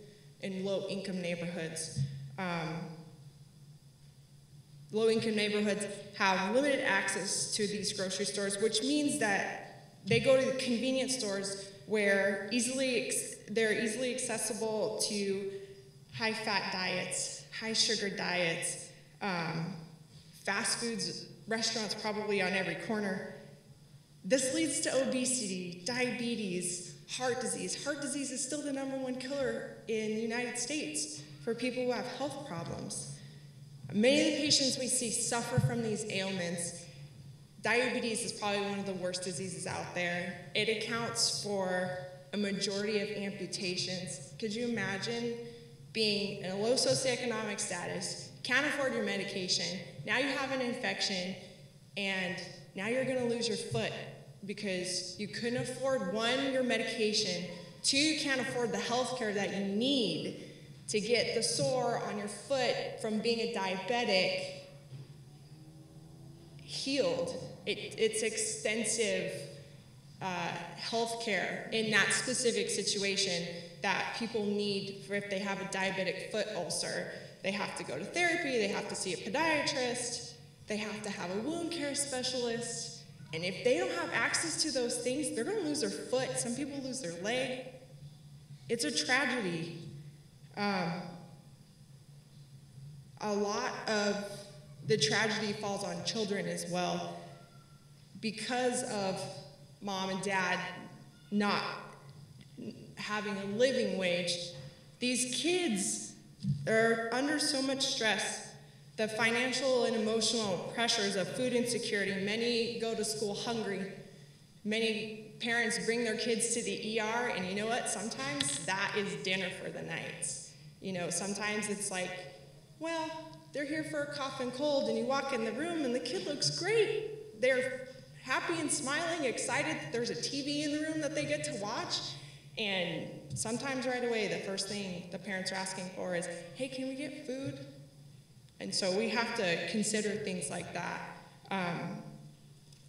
in low-income neighborhoods. Low-income neighborhoods have limited access to these grocery stores, which means that they go to the convenience stores where they're easily accessible to high-fat diets, high-sugar diets, fast foods, restaurants probably on every corner. This leads to obesity, diabetes, heart disease. Heart disease is still the #1 killer in the United States for people who have health problems. Many of the patients we see suffer from these ailments. Diabetes is probably one of the worst diseases out there. It accounts for a majority of amputations. Could you imagine being in a low socioeconomic status, can't afford your medication, now you have an infection, and now you're gonna lose your foot because you couldn't afford, one, your medication, two, you can't afford the health care that you need to get the sore on your foot from being a diabetic healed. It's extensive health care in that specific situation that people need for if they have a diabetic foot ulcer. They have to go to therapy, they have to see a podiatrist, they have to have a wound care specialist, and if they don't have access to those things, they're gonna lose their foot. Some people lose their leg. It's a tragedy. A lot of the tragedy falls on children as well because of mom and dad not having a living wage. These kids are under so much stress, the financial and emotional pressures of food insecurity. Many go to school hungry. Many parents bring their kids to the ER, and you know what? Sometimes that is dinner for the night. You know, sometimes it's like, well, they're here for a cough and cold, and you walk in the room and the kid looks great. They're happy and smiling, excited that there's a TV in the room that they get to watch. And sometimes right away, the first thing the parents are asking for is, hey, can we get food? And so we have to consider things like that.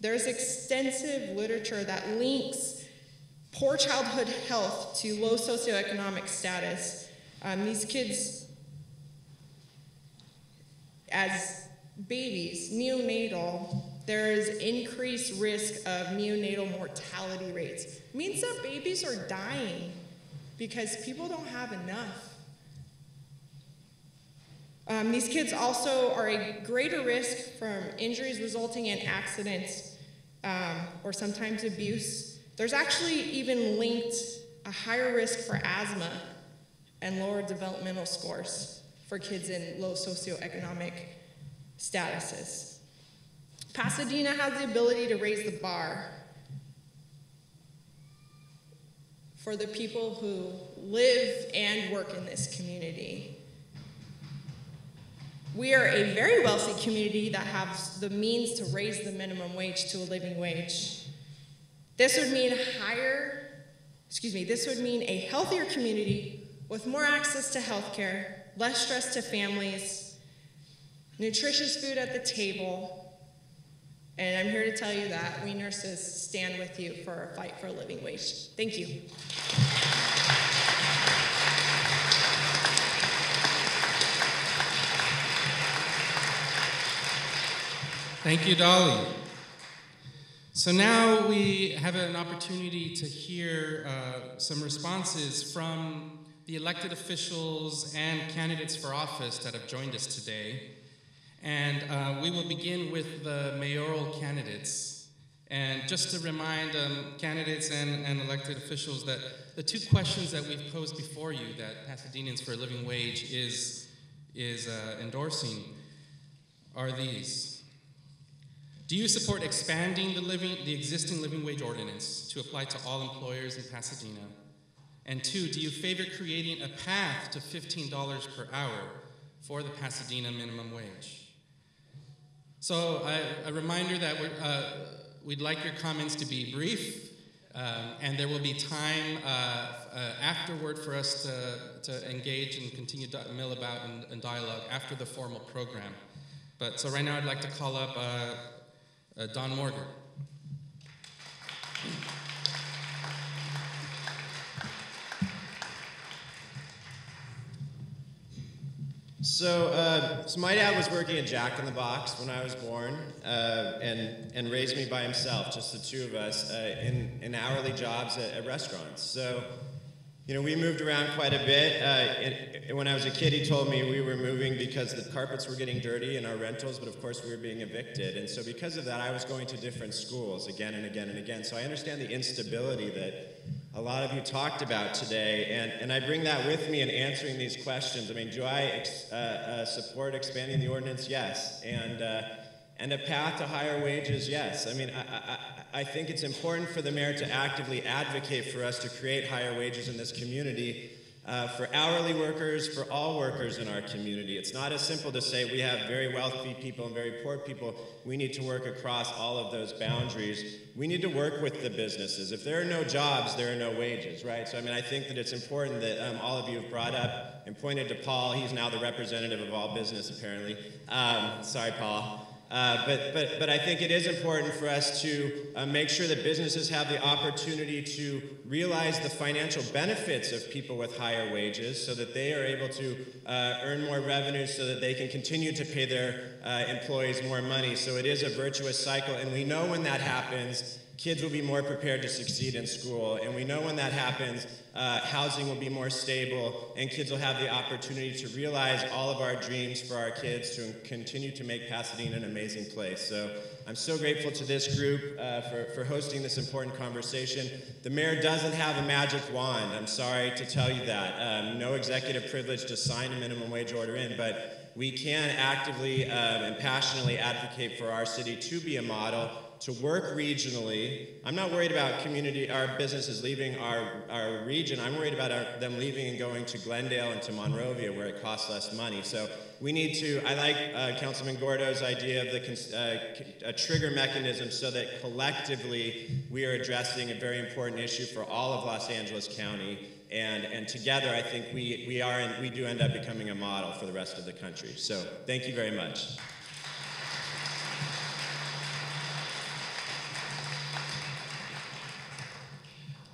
There's extensive literature that links poor childhood health to low socioeconomic status. These kids, as babies, neonatal, there is increased risk of neonatal mortality rates. It means that babies are dying because people don't have enough. These kids also are a greater risk from injuries resulting in accidents or sometimes abuse. There's actually even linked a higher risk for asthma and lower developmental scores for kids in low socioeconomic statuses. Pasadena has the ability to raise the bar for the people who live and work in this community. We are a very wealthy community that has the means to raise the minimum wage to a living wage. This would mean a healthier community with more access to health care, less stress to families, nutritious food at the table. And I'm here to tell you that we nurses stand with you for our fight for a living wage. Thank you. Thank you, Dolly. So now we have an opportunity to hear some responses from the elected officials and candidates for office that have joined us today. And we will begin with the mayoral candidates. And just to remind candidates and elected officials that the two questions that we've posed before you that Pasadenians for a Living Wage is endorsing are these. Do you support expanding the existing living wage ordinance to apply to all employers in Pasadena? And two, do you favor creating a path to $15 per hour for the Pasadena minimum wage? So a reminder that we'd like your comments to be brief, and there will be time afterward for us to engage and continue to mill about and dialogue after the formal program. But so right now I'd like to call up Don Morgan. So my dad was working at Jack in the Box when I was born, and raised me by himself, just the two of us, in hourly jobs at restaurants. So, you know, we moved around quite a bit. When I was a kid, he told me we were moving because the carpets were getting dirty in our rentals, but of course we were being evicted. And so because of that, I was going to different schools again and again and again. So I understand the instability that a lot of you talked about today, and I bring that with me in answering these questions. I mean, do I support expanding the ordinance? Yes. And a path to higher wages? Yes. I mean, I think it's important for the mayor to actively advocate for us to create higher wages in this community, for hourly workers, for all workers in our community. It's not as simple to say we have very wealthy people and very poor people. We need to work across all of those boundaries. We need to work with the businesses. If there are no jobs, there are no wages, right? So, I mean, I think that it's important that all of you have brought up and pointed to Paul. He's now the representative of all business, apparently. Sorry, Paul. But I think it is important for us to make sure that businesses have the opportunity to realize the financial benefits of people with higher wages so that they are able to earn more revenue so that they can continue to pay their employees more money. So it is a virtuous cycle, and we know when that happens, kids will be more prepared to succeed in school, and we know when that happens, housing will be more stable, and kids will have the opportunity to realize all of our dreams for our kids to continue to make Pasadena an amazing place. So I'm so grateful to this group for hosting this important conversation. The mayor doesn't have a magic wand. I'm sorry to tell you that. No executive privilege to sign a minimum wage order in, but we can actively and passionately advocate for our city to be a model, to work regionally. I'm not worried about our businesses leaving our region. I'm worried about them leaving and going to Glendale and to Monrovia where it costs less money. So we need to, I like Councilman Gordo's idea of a trigger mechanism so that collectively we are addressing a very important issue for all of Los Angeles County. And together, I think we do end up becoming a model for the rest of the country. So thank you very much.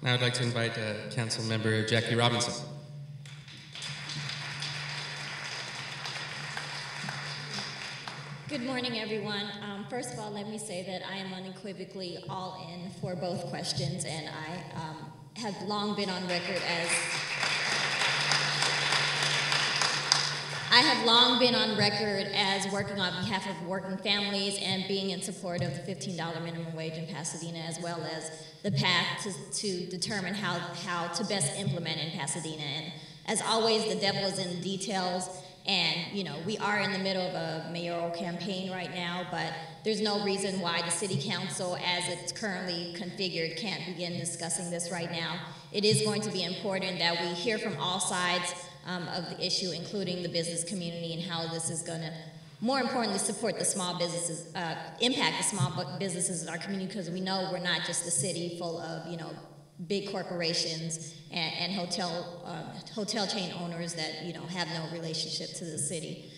Now I'd like to invite Council Member Jackie Robinson. Good morning, everyone. First of all, let me say that I am unequivocally all in for both questions, and I have long been on record as working on behalf of working families and being in support of the $15 minimum wage in Pasadena, as well as the path to determine how to best implement in Pasadena. And as always, the devil is in the details. And, you know, we are in the middle of a mayoral campaign right now, but there's no reason why the city council, as it's currently configured, can't begin discussing this right now. It is going to be important that we hear from all sides of the issue, including the business community, and how this is going to, more importantly, support the small businesses, impact the small businesses in our community, because we know we're not just a city full of, you know, big corporations and hotel chain owners that, you know, have no relationship to the city.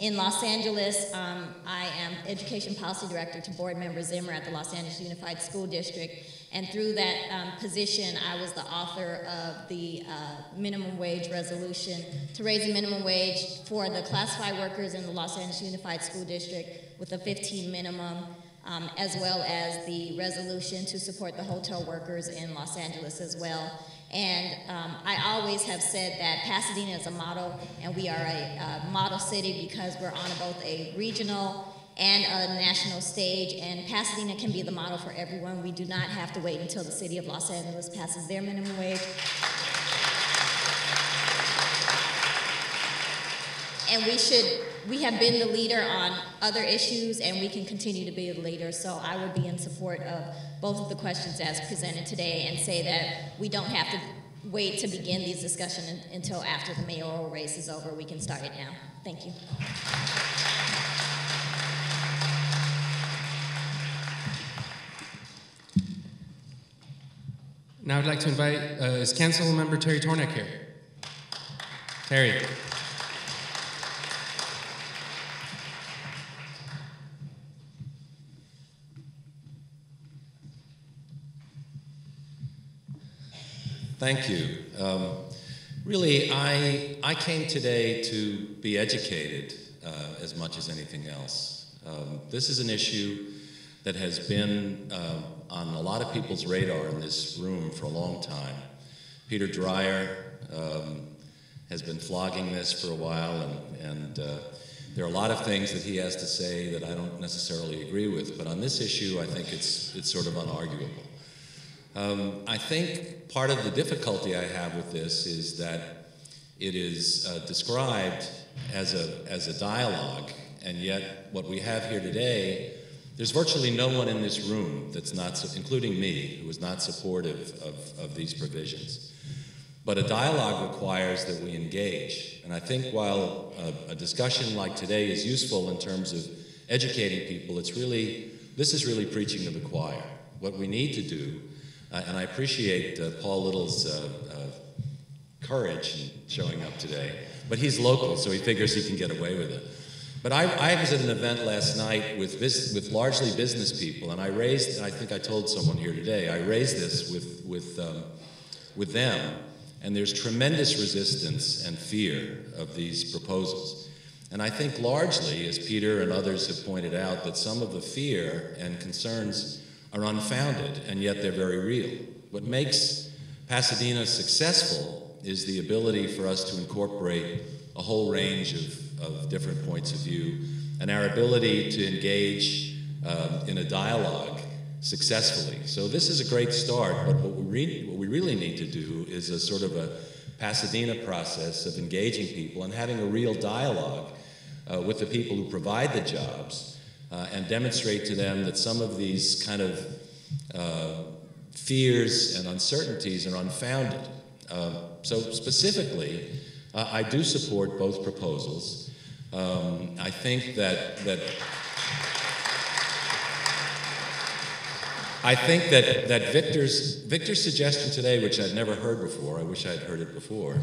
In Los Angeles, I am Education Policy Director to Board Member Zimmer at the Los Angeles Unified School District, and through that position, I was the author of the minimum wage resolution to raise the minimum wage for the classified workers in the Los Angeles Unified School District with a 15 minimum, as well as the resolution to support the hotel workers in Los Angeles as well. And I always have said that Pasadena is a model, and we are a model city because we're on both a regional and a national stage, and Pasadena can be the model for everyone. We do not have to wait until the city of Los Angeles passes their minimum wage. And we have been the leader on other issues, and we can continue to be the leader. So I would be in support of both of the questions as presented today, and say that we don't have to wait to begin these discussions until after the mayoral race is over. We can start it now. Thank you. Now I'd like to invite, is Council Member Terry Tornek here? Terry. Thank you. Really, I came today to be educated as much as anything else. This is an issue that has been on a lot of people's radar in this room for a long time. Peter Dreyer has been flogging this for a while, and there are a lot of things that he has to say that I don't necessarily agree with, but on this issue, I think it's sort of unarguable. I think part of the difficulty I have with this is that it is described as a dialogue, and yet what we have here today, there's virtually no one in this room that's not, including me, who is not supportive of these provisions. But a dialogue requires that we engage. And I think while a discussion like today is useful in terms of educating people, this is really preaching to the choir. What we need to do, and I appreciate Paul Little's courage in showing up today, but he's local, so he figures he can get away with it. But I was at an event last night with largely business people, and I think I told someone here today, I raised this with them, and there's tremendous resistance and fear of these proposals. And I think largely, as Peter and others have pointed out, that some of the fear and concerns are unfounded, and yet they're very real. What makes Pasadena successful is the ability for us to incorporate a whole range of different points of view, and our ability to engage in a dialogue successfully. So this is a great start, but what we really need to do is a sort of a Pasadena process of engaging people and having a real dialogue with the people who provide the jobs and demonstrate to them that some of these kind of fears and uncertainties are unfounded. So specifically, I do support both proposals. I think that Victor's suggestion today, which I'd never heard before, I wish I'd heard it before,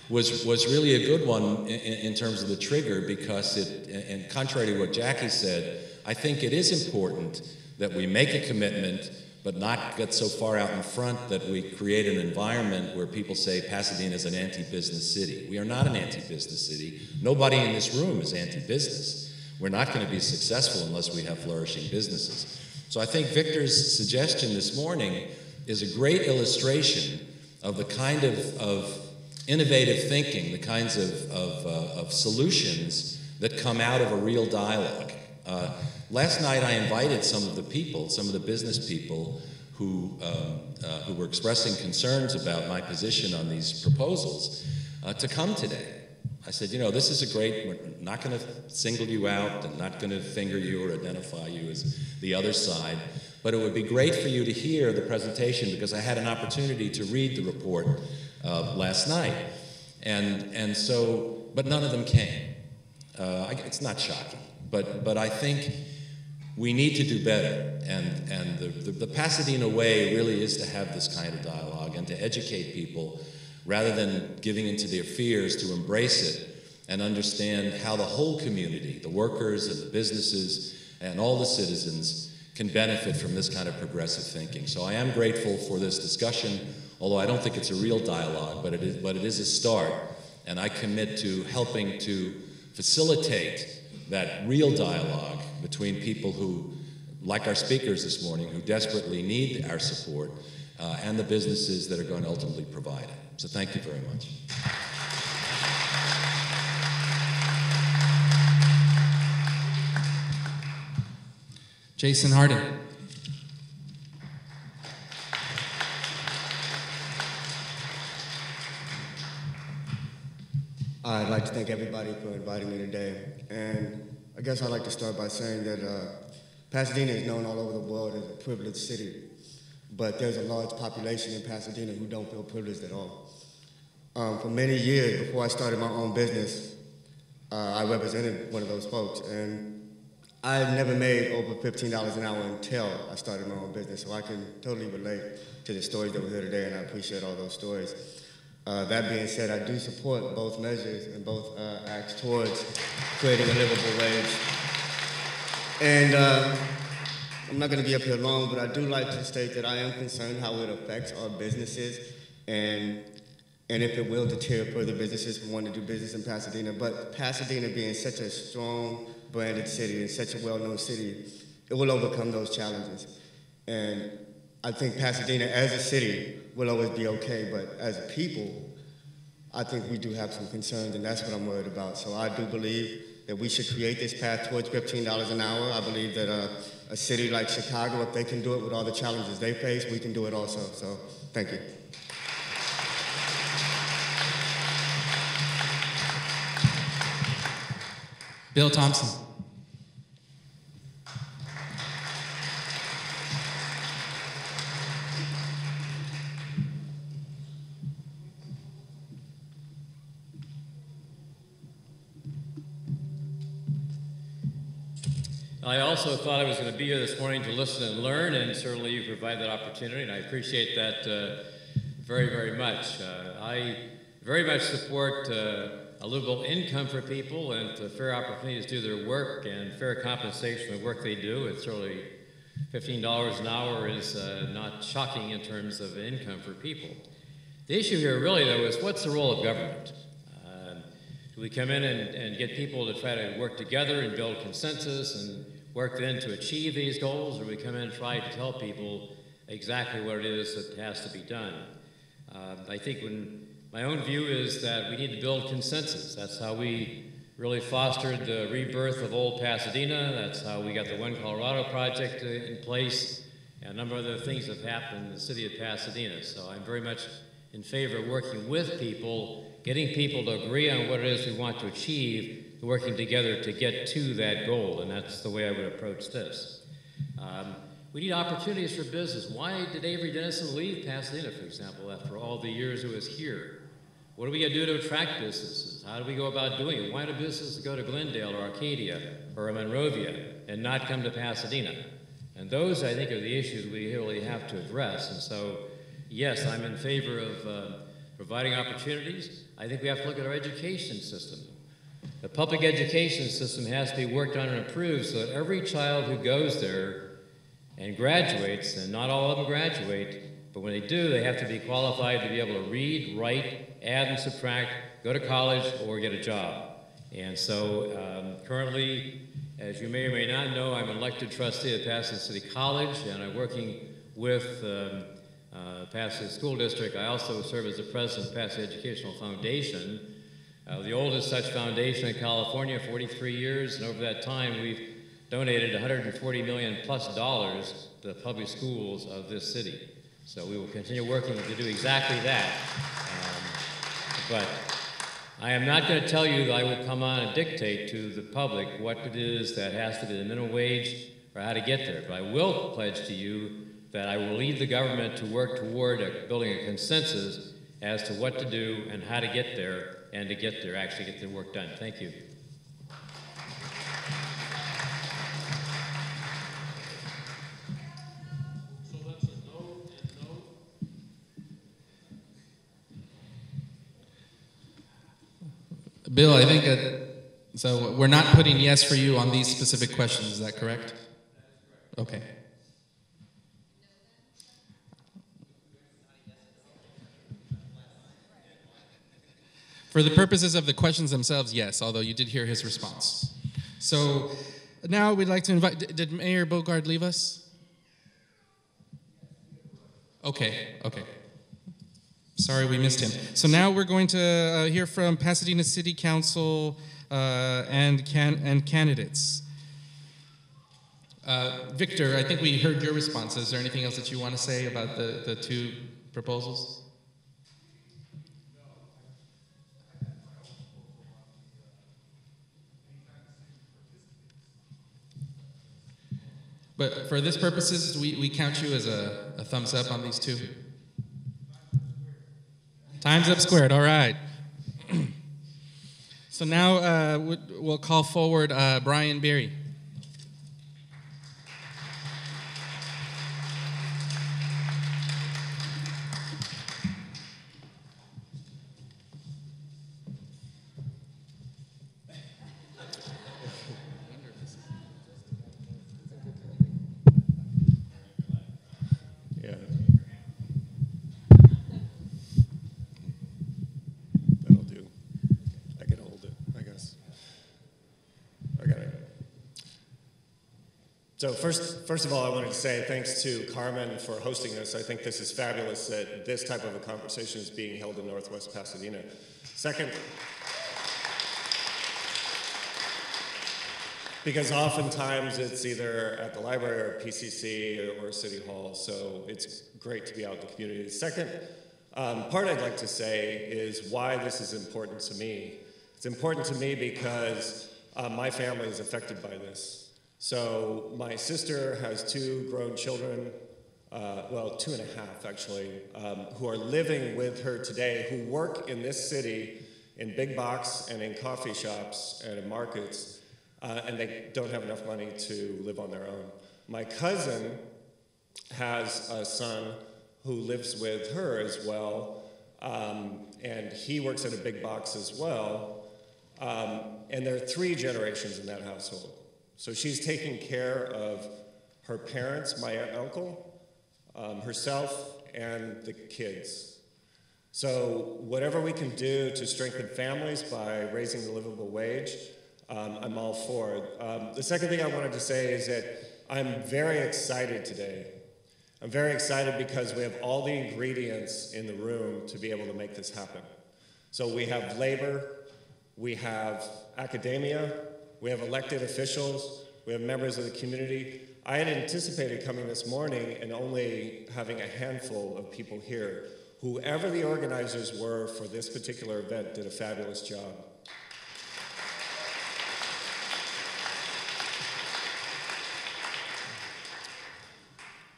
was really a good one in terms of the trigger, because and contrary to what Jackie said, I think it is important that we make a commitment but not get so far out in front that we create an environment where people say Pasadena is an anti-business city. We are not an anti-business city. Nobody in this room is anti-business. We're not going to be successful unless we have flourishing businesses. So I think Victor's suggestion this morning is a great illustration of the kind of innovative thinking, the kinds of solutions that come out of a real dialogue. Last night I invited some of the business people who were expressing concerns about my position on these proposals to come today. I said, this is we're not going to single you out and not going to finger you or identify you as the other side, but it would be great for you to hear the presentation, because I had an opportunity to read the report last night. And so, but none of them came. It's not shocking, but I think we need to do better, and the Pasadena way really is to have this kind of dialogue and to educate people rather than giving into their fears, to embrace it and understand how the whole community, the workers and the businesses and all the citizens, can benefit from this kind of progressive thinking. So I am grateful for this discussion, although I don't think it's a real dialogue, but it is a start, and I commit to helping to facilitate that real dialogue between people who, like our speakers this morning, who desperately need our support, and the businesses that are going to ultimately provide it. So thank you very much. Jason Harden. I'd like to thank everybody for inviting me today. And I guess I'd like to start by saying that Pasadena is known all over the world as a privileged city, but there's a large population in Pasadena who don't feel privileged at all. For many years, before I started my own business, I represented one of those folks, and I never made over $15 an hour until I started my own business, so I can totally relate to the stories that were here today, and I appreciate all those stories. That being said, I do support both measures and both acts towards creating a livable wage. And I'm not going to be up here long, but I do like to state that I am concerned how it affects our businesses and if it will deter further businesses from wanting to do business in Pasadena. But Pasadena being such a strong branded city and such a well-known city, it will overcome those challenges. And I think Pasadena as a city will always be okay, but as a people, I think we do have some concerns, and that's what I'm worried about. So I do believe that we should create this path towards $15 an hour. I believe that a city like Chicago, if they can do it with all the challenges they face, we can do it also. So thank you. Bill Thompson. I also thought I was going to be here this morning to listen and learn, and certainly you provide that opportunity, and I appreciate that very, very much. I very much support a livable income for people and fair opportunities to do their work and fair compensation for the work they do. It's certainly $15 an hour is not shocking in terms of income for people. The issue here really, though, is what's the role of government? Do we come in and get people to try to work together and build consensus and work then to achieve these goals, or do we come in and try to tell people exactly what it is that has to be done? I think my own view is that we need to build consensus. That's how we really fostered the rebirth of old Pasadena. That's how we got the One Colorado project in place, and a number of other things have happened in the city of Pasadena. So I'm very much in favor of working with people, getting people to agree on what it is we want to achieve, and working together to get to that goal, and that's the way I would approach this. We need opportunities for business. Why did Avery Dennison leave Pasadena, for example, after all the years it was here? What are we going to do to attract businesses? How do we go about doing it? Why do businesses go to Glendale or Arcadia or Monrovia and not come to Pasadena? And those, I think, are the issues we really have to address. And so, yes, I'm in favor of providing opportunities. I think we have to look at our education system. The public education system has to be worked on and improved so that every child who goes there and graduates, and not all of them graduate, but when they do, they have to be qualified to be able to read, write, add and subtract, go to college, or get a job. And so currently, as you may or may not know, I'm an elected trustee at Pasadena City College, and I'm working with Pasadena School District. I also serve as the president of Pasadena Educational Foundation, the oldest such foundation in California, 43 years, and over that time we've donated $140 million plus to the public schools of this city. So we will continue working to do exactly that. But I am not going to tell you that I will come on and dictate to the public what it is that has to be the minimum wage or how to get there. But I will pledge to you that I will lead the government to work toward building a consensus as to what to do and how to get there, and to get there, actually get the work done. Thank you. Bill, I think so we're not putting yes for you on these specific questions, is that correct? Okay. For the purposes of the questions themselves, yes, although you did hear his response. So now we'd like to invite, did Mayor Bogard leave us? Okay. Sorry we missed him. So now we're going to hear from Pasadena City Council and candidates. Victor, I think we heard your response. Is there anything else that you want to say about the two proposals? But for this purposes, we count you as a thumbs up on these two? Time's up squared, all right. So now we'll call forward Brian Berry. So first of all, I wanted to say thanks to Carmen for hosting this. I think this is fabulous that this type of a conversation is being held in Northwest Pasadena. Second, because oftentimes it's either at the library or PCC or City Hall, so it's great to be out in the community. Second part I'd like to say is why this is important to me. It's important to me because my family is affected by this. So my sister has 2 grown children, well, 2.5 actually, who are living with her today, who work in this city in big box and in coffee shops and in markets, and they don't have enough money to live on their own. My cousin has a son who lives with her as well, and he works at a big box as well, and there are 3 generations in that household. So she's taking care of her parents, my aunt and uncle, herself, and the kids. So whatever we can do to strengthen families by raising the livable wage, I'm all for it. The second thing I wanted to say is that I'm very excited today. I'm very excited because we have all the ingredients in the room to be able to make this happen. So we have labor, we have academia, we have elected officials, we have members of the community. I had anticipated coming this morning and only having a handful of people here. Whoever the organizers were for this particular event did a fabulous job.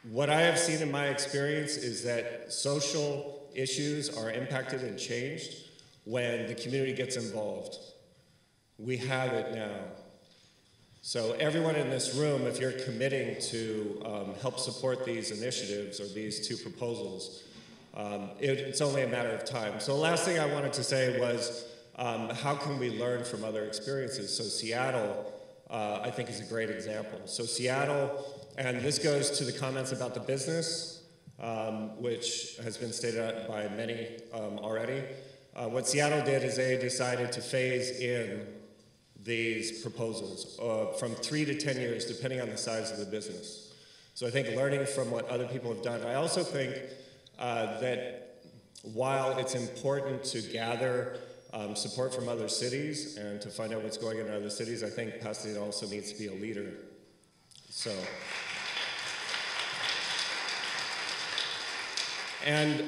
What I have seen in my experience is that social issues are impacted and changed when the community gets involved. We have it now. So everyone in this room, if you're committing to help support these initiatives or these 2 proposals, it's only a matter of time. So the last thing I wanted to say was, how can we learn from other experiences? So Seattle, I think, is a great example. So Seattle, and this goes to the comments about the business, which has been stated by many already. What Seattle did is they decided to phase in these proposals from 3 to 10 years, depending on the size of the business. So I think learning from what other people have done. I also think that while it's important to gather support from other cities and to find out what's going on in other cities, I think Pasadena also needs to be a leader. So, and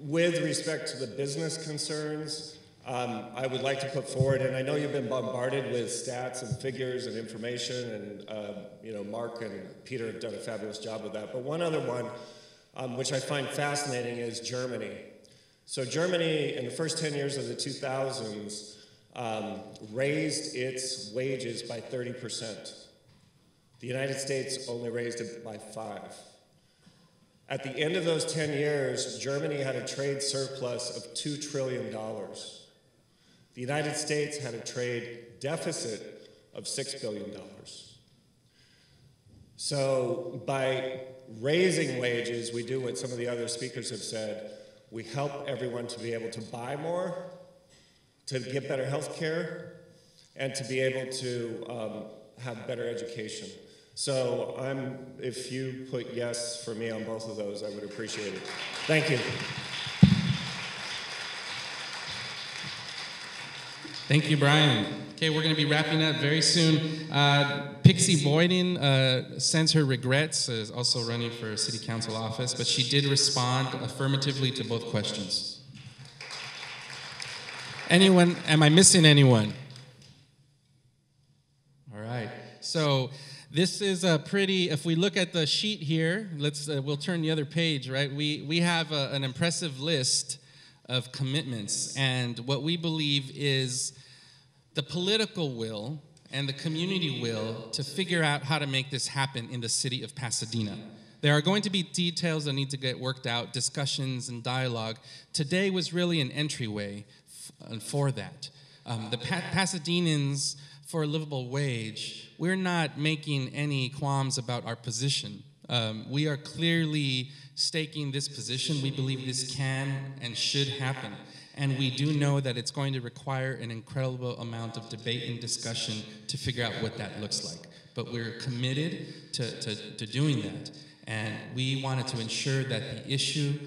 with respect to the business concerns, I would like to put forward, and I know you've been bombarded with stats and figures and information, and Mark and Peter have done a fabulous job with that. But one other one, which I find fascinating, is Germany. So Germany, in the first 10 years of the 2000s, raised its wages by 30%. The United States only raised it by 5%. At the end of those 10 years, Germany had a trade surplus of $2 trillion. The United States had a trade deficit of $6 billion. So by raising wages, we do what some of the other speakers have said. We help everyone to be able to buy more, to get better health care, and to be able to have better education. So if you put yes for me on both of those, I would appreciate it. Thank you. Thank you, Brian. Okay, we're going to be wrapping up very soon. Pixie Boydin sends her regrets, is also running for city council office, but she did respond affirmatively to both questions. Anyone, am I missing anyone? All right, so this is a pretty, if we look at the sheet here, we'll turn the other page, right? We have an impressive list of commitments, and what we believe is the political will and the community will to figure out how to make this happen in the city of Pasadena. There are going to be details that need to get worked out, discussions and dialogue. Today was really an entryway for that. The Pasadenans for a livable wage, we're not making any qualms about our position. We are clearly staking this position. We believe this can and should happen. And we do know that it's going to require an incredible amount of debate and discussion to figure out what that looks like. But we're committed to doing that. And we wanted to ensure that the issue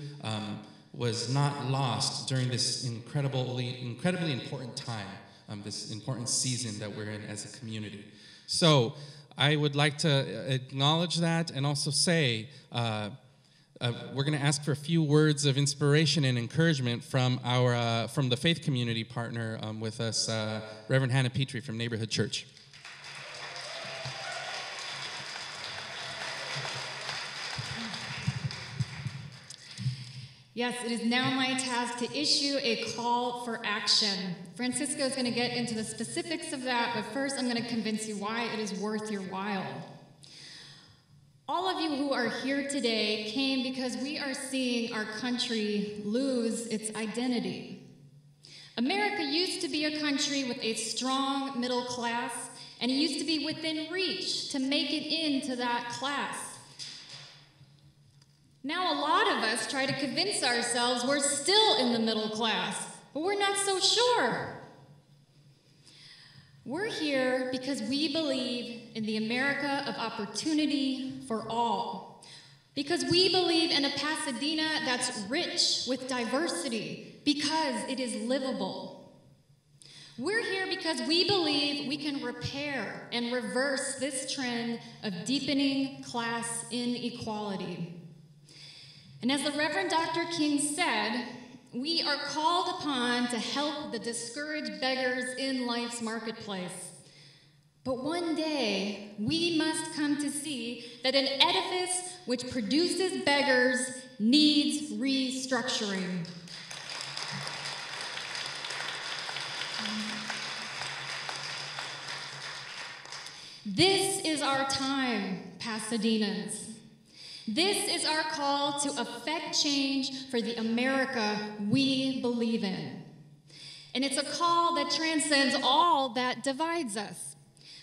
was not lost during this incredibly important time, this important season that we're in as a community. So I would like to acknowledge that and also say, we're going to ask for a few words of inspiration and encouragement from from the faith community partner with us, Reverend Hannah Petrie from Neighborhood Church. Yes, it is now my task to issue a call for action. Francisco is going to get into the specifics of that, but first I'm going to convince you why it is worth your while. All of you who are here today came because we are seeing our country lose its identity. America used to be a country with a strong middle class, and it used to be within reach to make it into that class. Now a lot of us try to convince ourselves we're still in the middle class, but we're not so sure. We're here because we believe in the America of opportunity for all. Because we believe in a Pasadena that's rich with diversity, because it is livable. We're here because we believe we can repair and reverse this trend of deepening class inequality. And as the Reverend Dr. King said, we are called upon to help the discouraged beggars in life's marketplace. But one day, we must come to see that an edifice which produces beggars needs restructuring. This is our time, Pasadenans. This is our call to effect change for the America we believe in. And it's a call that transcends all that divides us.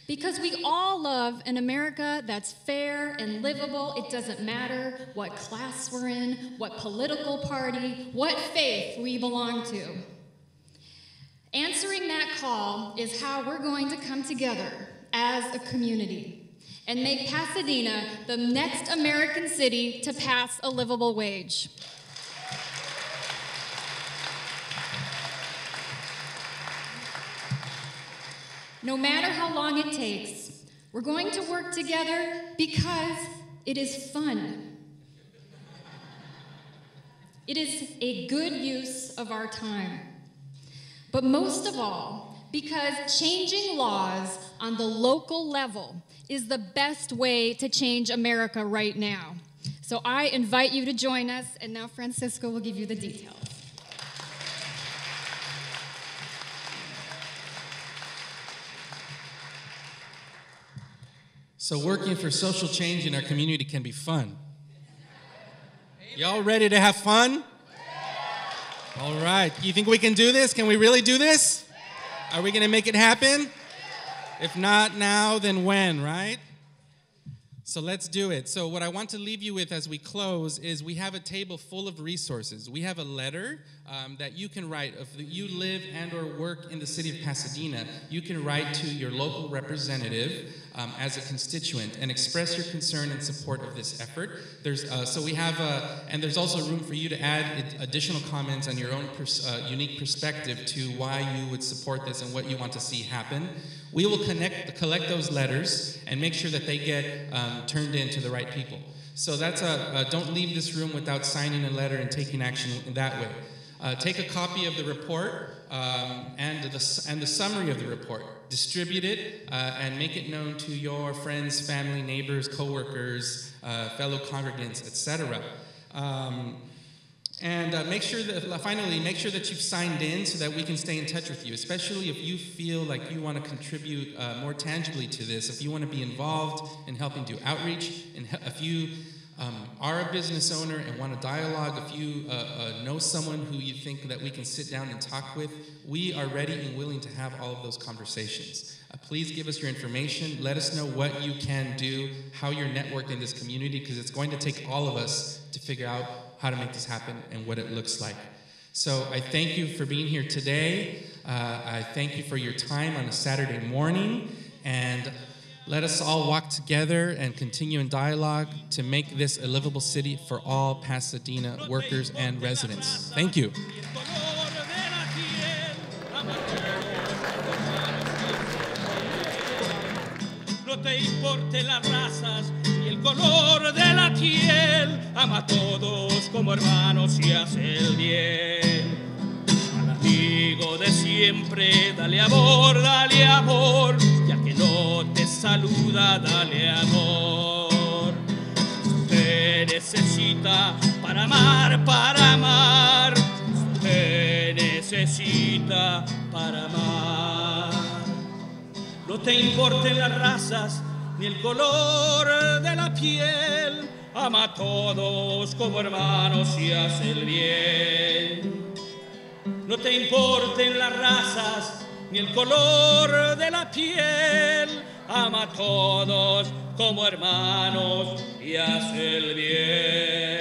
Because we all love an America that's fair and livable. It doesn't matter what class we're in, what political party, what faith we belong to. Answering that call is how we're going to come together as a community and make Pasadena the next American city to pass a livable wage. No matter how long it takes, we're going to work together because it is fun. It is a good use of our time. But most of all, because changing laws on the local level is the best way to change America right now. So I invite you to join us, and now Francisco will give you the details. So working for social change in our community can be fun. Y'all ready to have fun? All right. You think we can do this? Can we really do this? Are we going to make it happen? If not now, then when, right? So let's do it. So what I want to leave you with as we close is we have a table full of resources. We have a letter that you can write. If you live and or work in the city of Pasadena, you can write to your local representative as a constituent and express your concern and support of this effort. There's and there's also room for you to add additional comments on your own unique perspective to why you would support this and what you want to see happen. We will collect those letters and make sure that they get turned in to the right people. So that's don't leave this room without signing a letter and taking action in that way. Take a copy of the report and the summary of the report. Distribute it and make it known to your friends, family, neighbors, coworkers, fellow congregants, etc. And make sure that you've signed in so that we can stay in touch with you, especially if you feel like you want to contribute more tangibly to this, if you want to be involved in helping do outreach, and if you are a business owner and want to dialogue, if you know someone who you think that we can sit down and talk with, we are ready and willing to have all of those conversations. Please give us your information. Let us know what you can do, how you're networking in this community, because it's going to take all of us to figure out how to make this happen and what it looks like. So I thank you for being here today. I thank you for your time on a Saturday morning, and let us all walk together and continue in dialogue to make this a livable city for all Pasadena workers and residents. Thank you. No te importe las razas y el color de la piel, ama a todos como hermanos y hace el bien. Al amigo de siempre, dale amor, y al que no te saluda, dale amor. Si te necesita para para amar, te necesita para amar. No te importen las razas ni el color de la piel, ama a todos como hermanos y haz el bien. No te importen las razas ni el color de la piel, ama a todos como hermanos y haz el bien.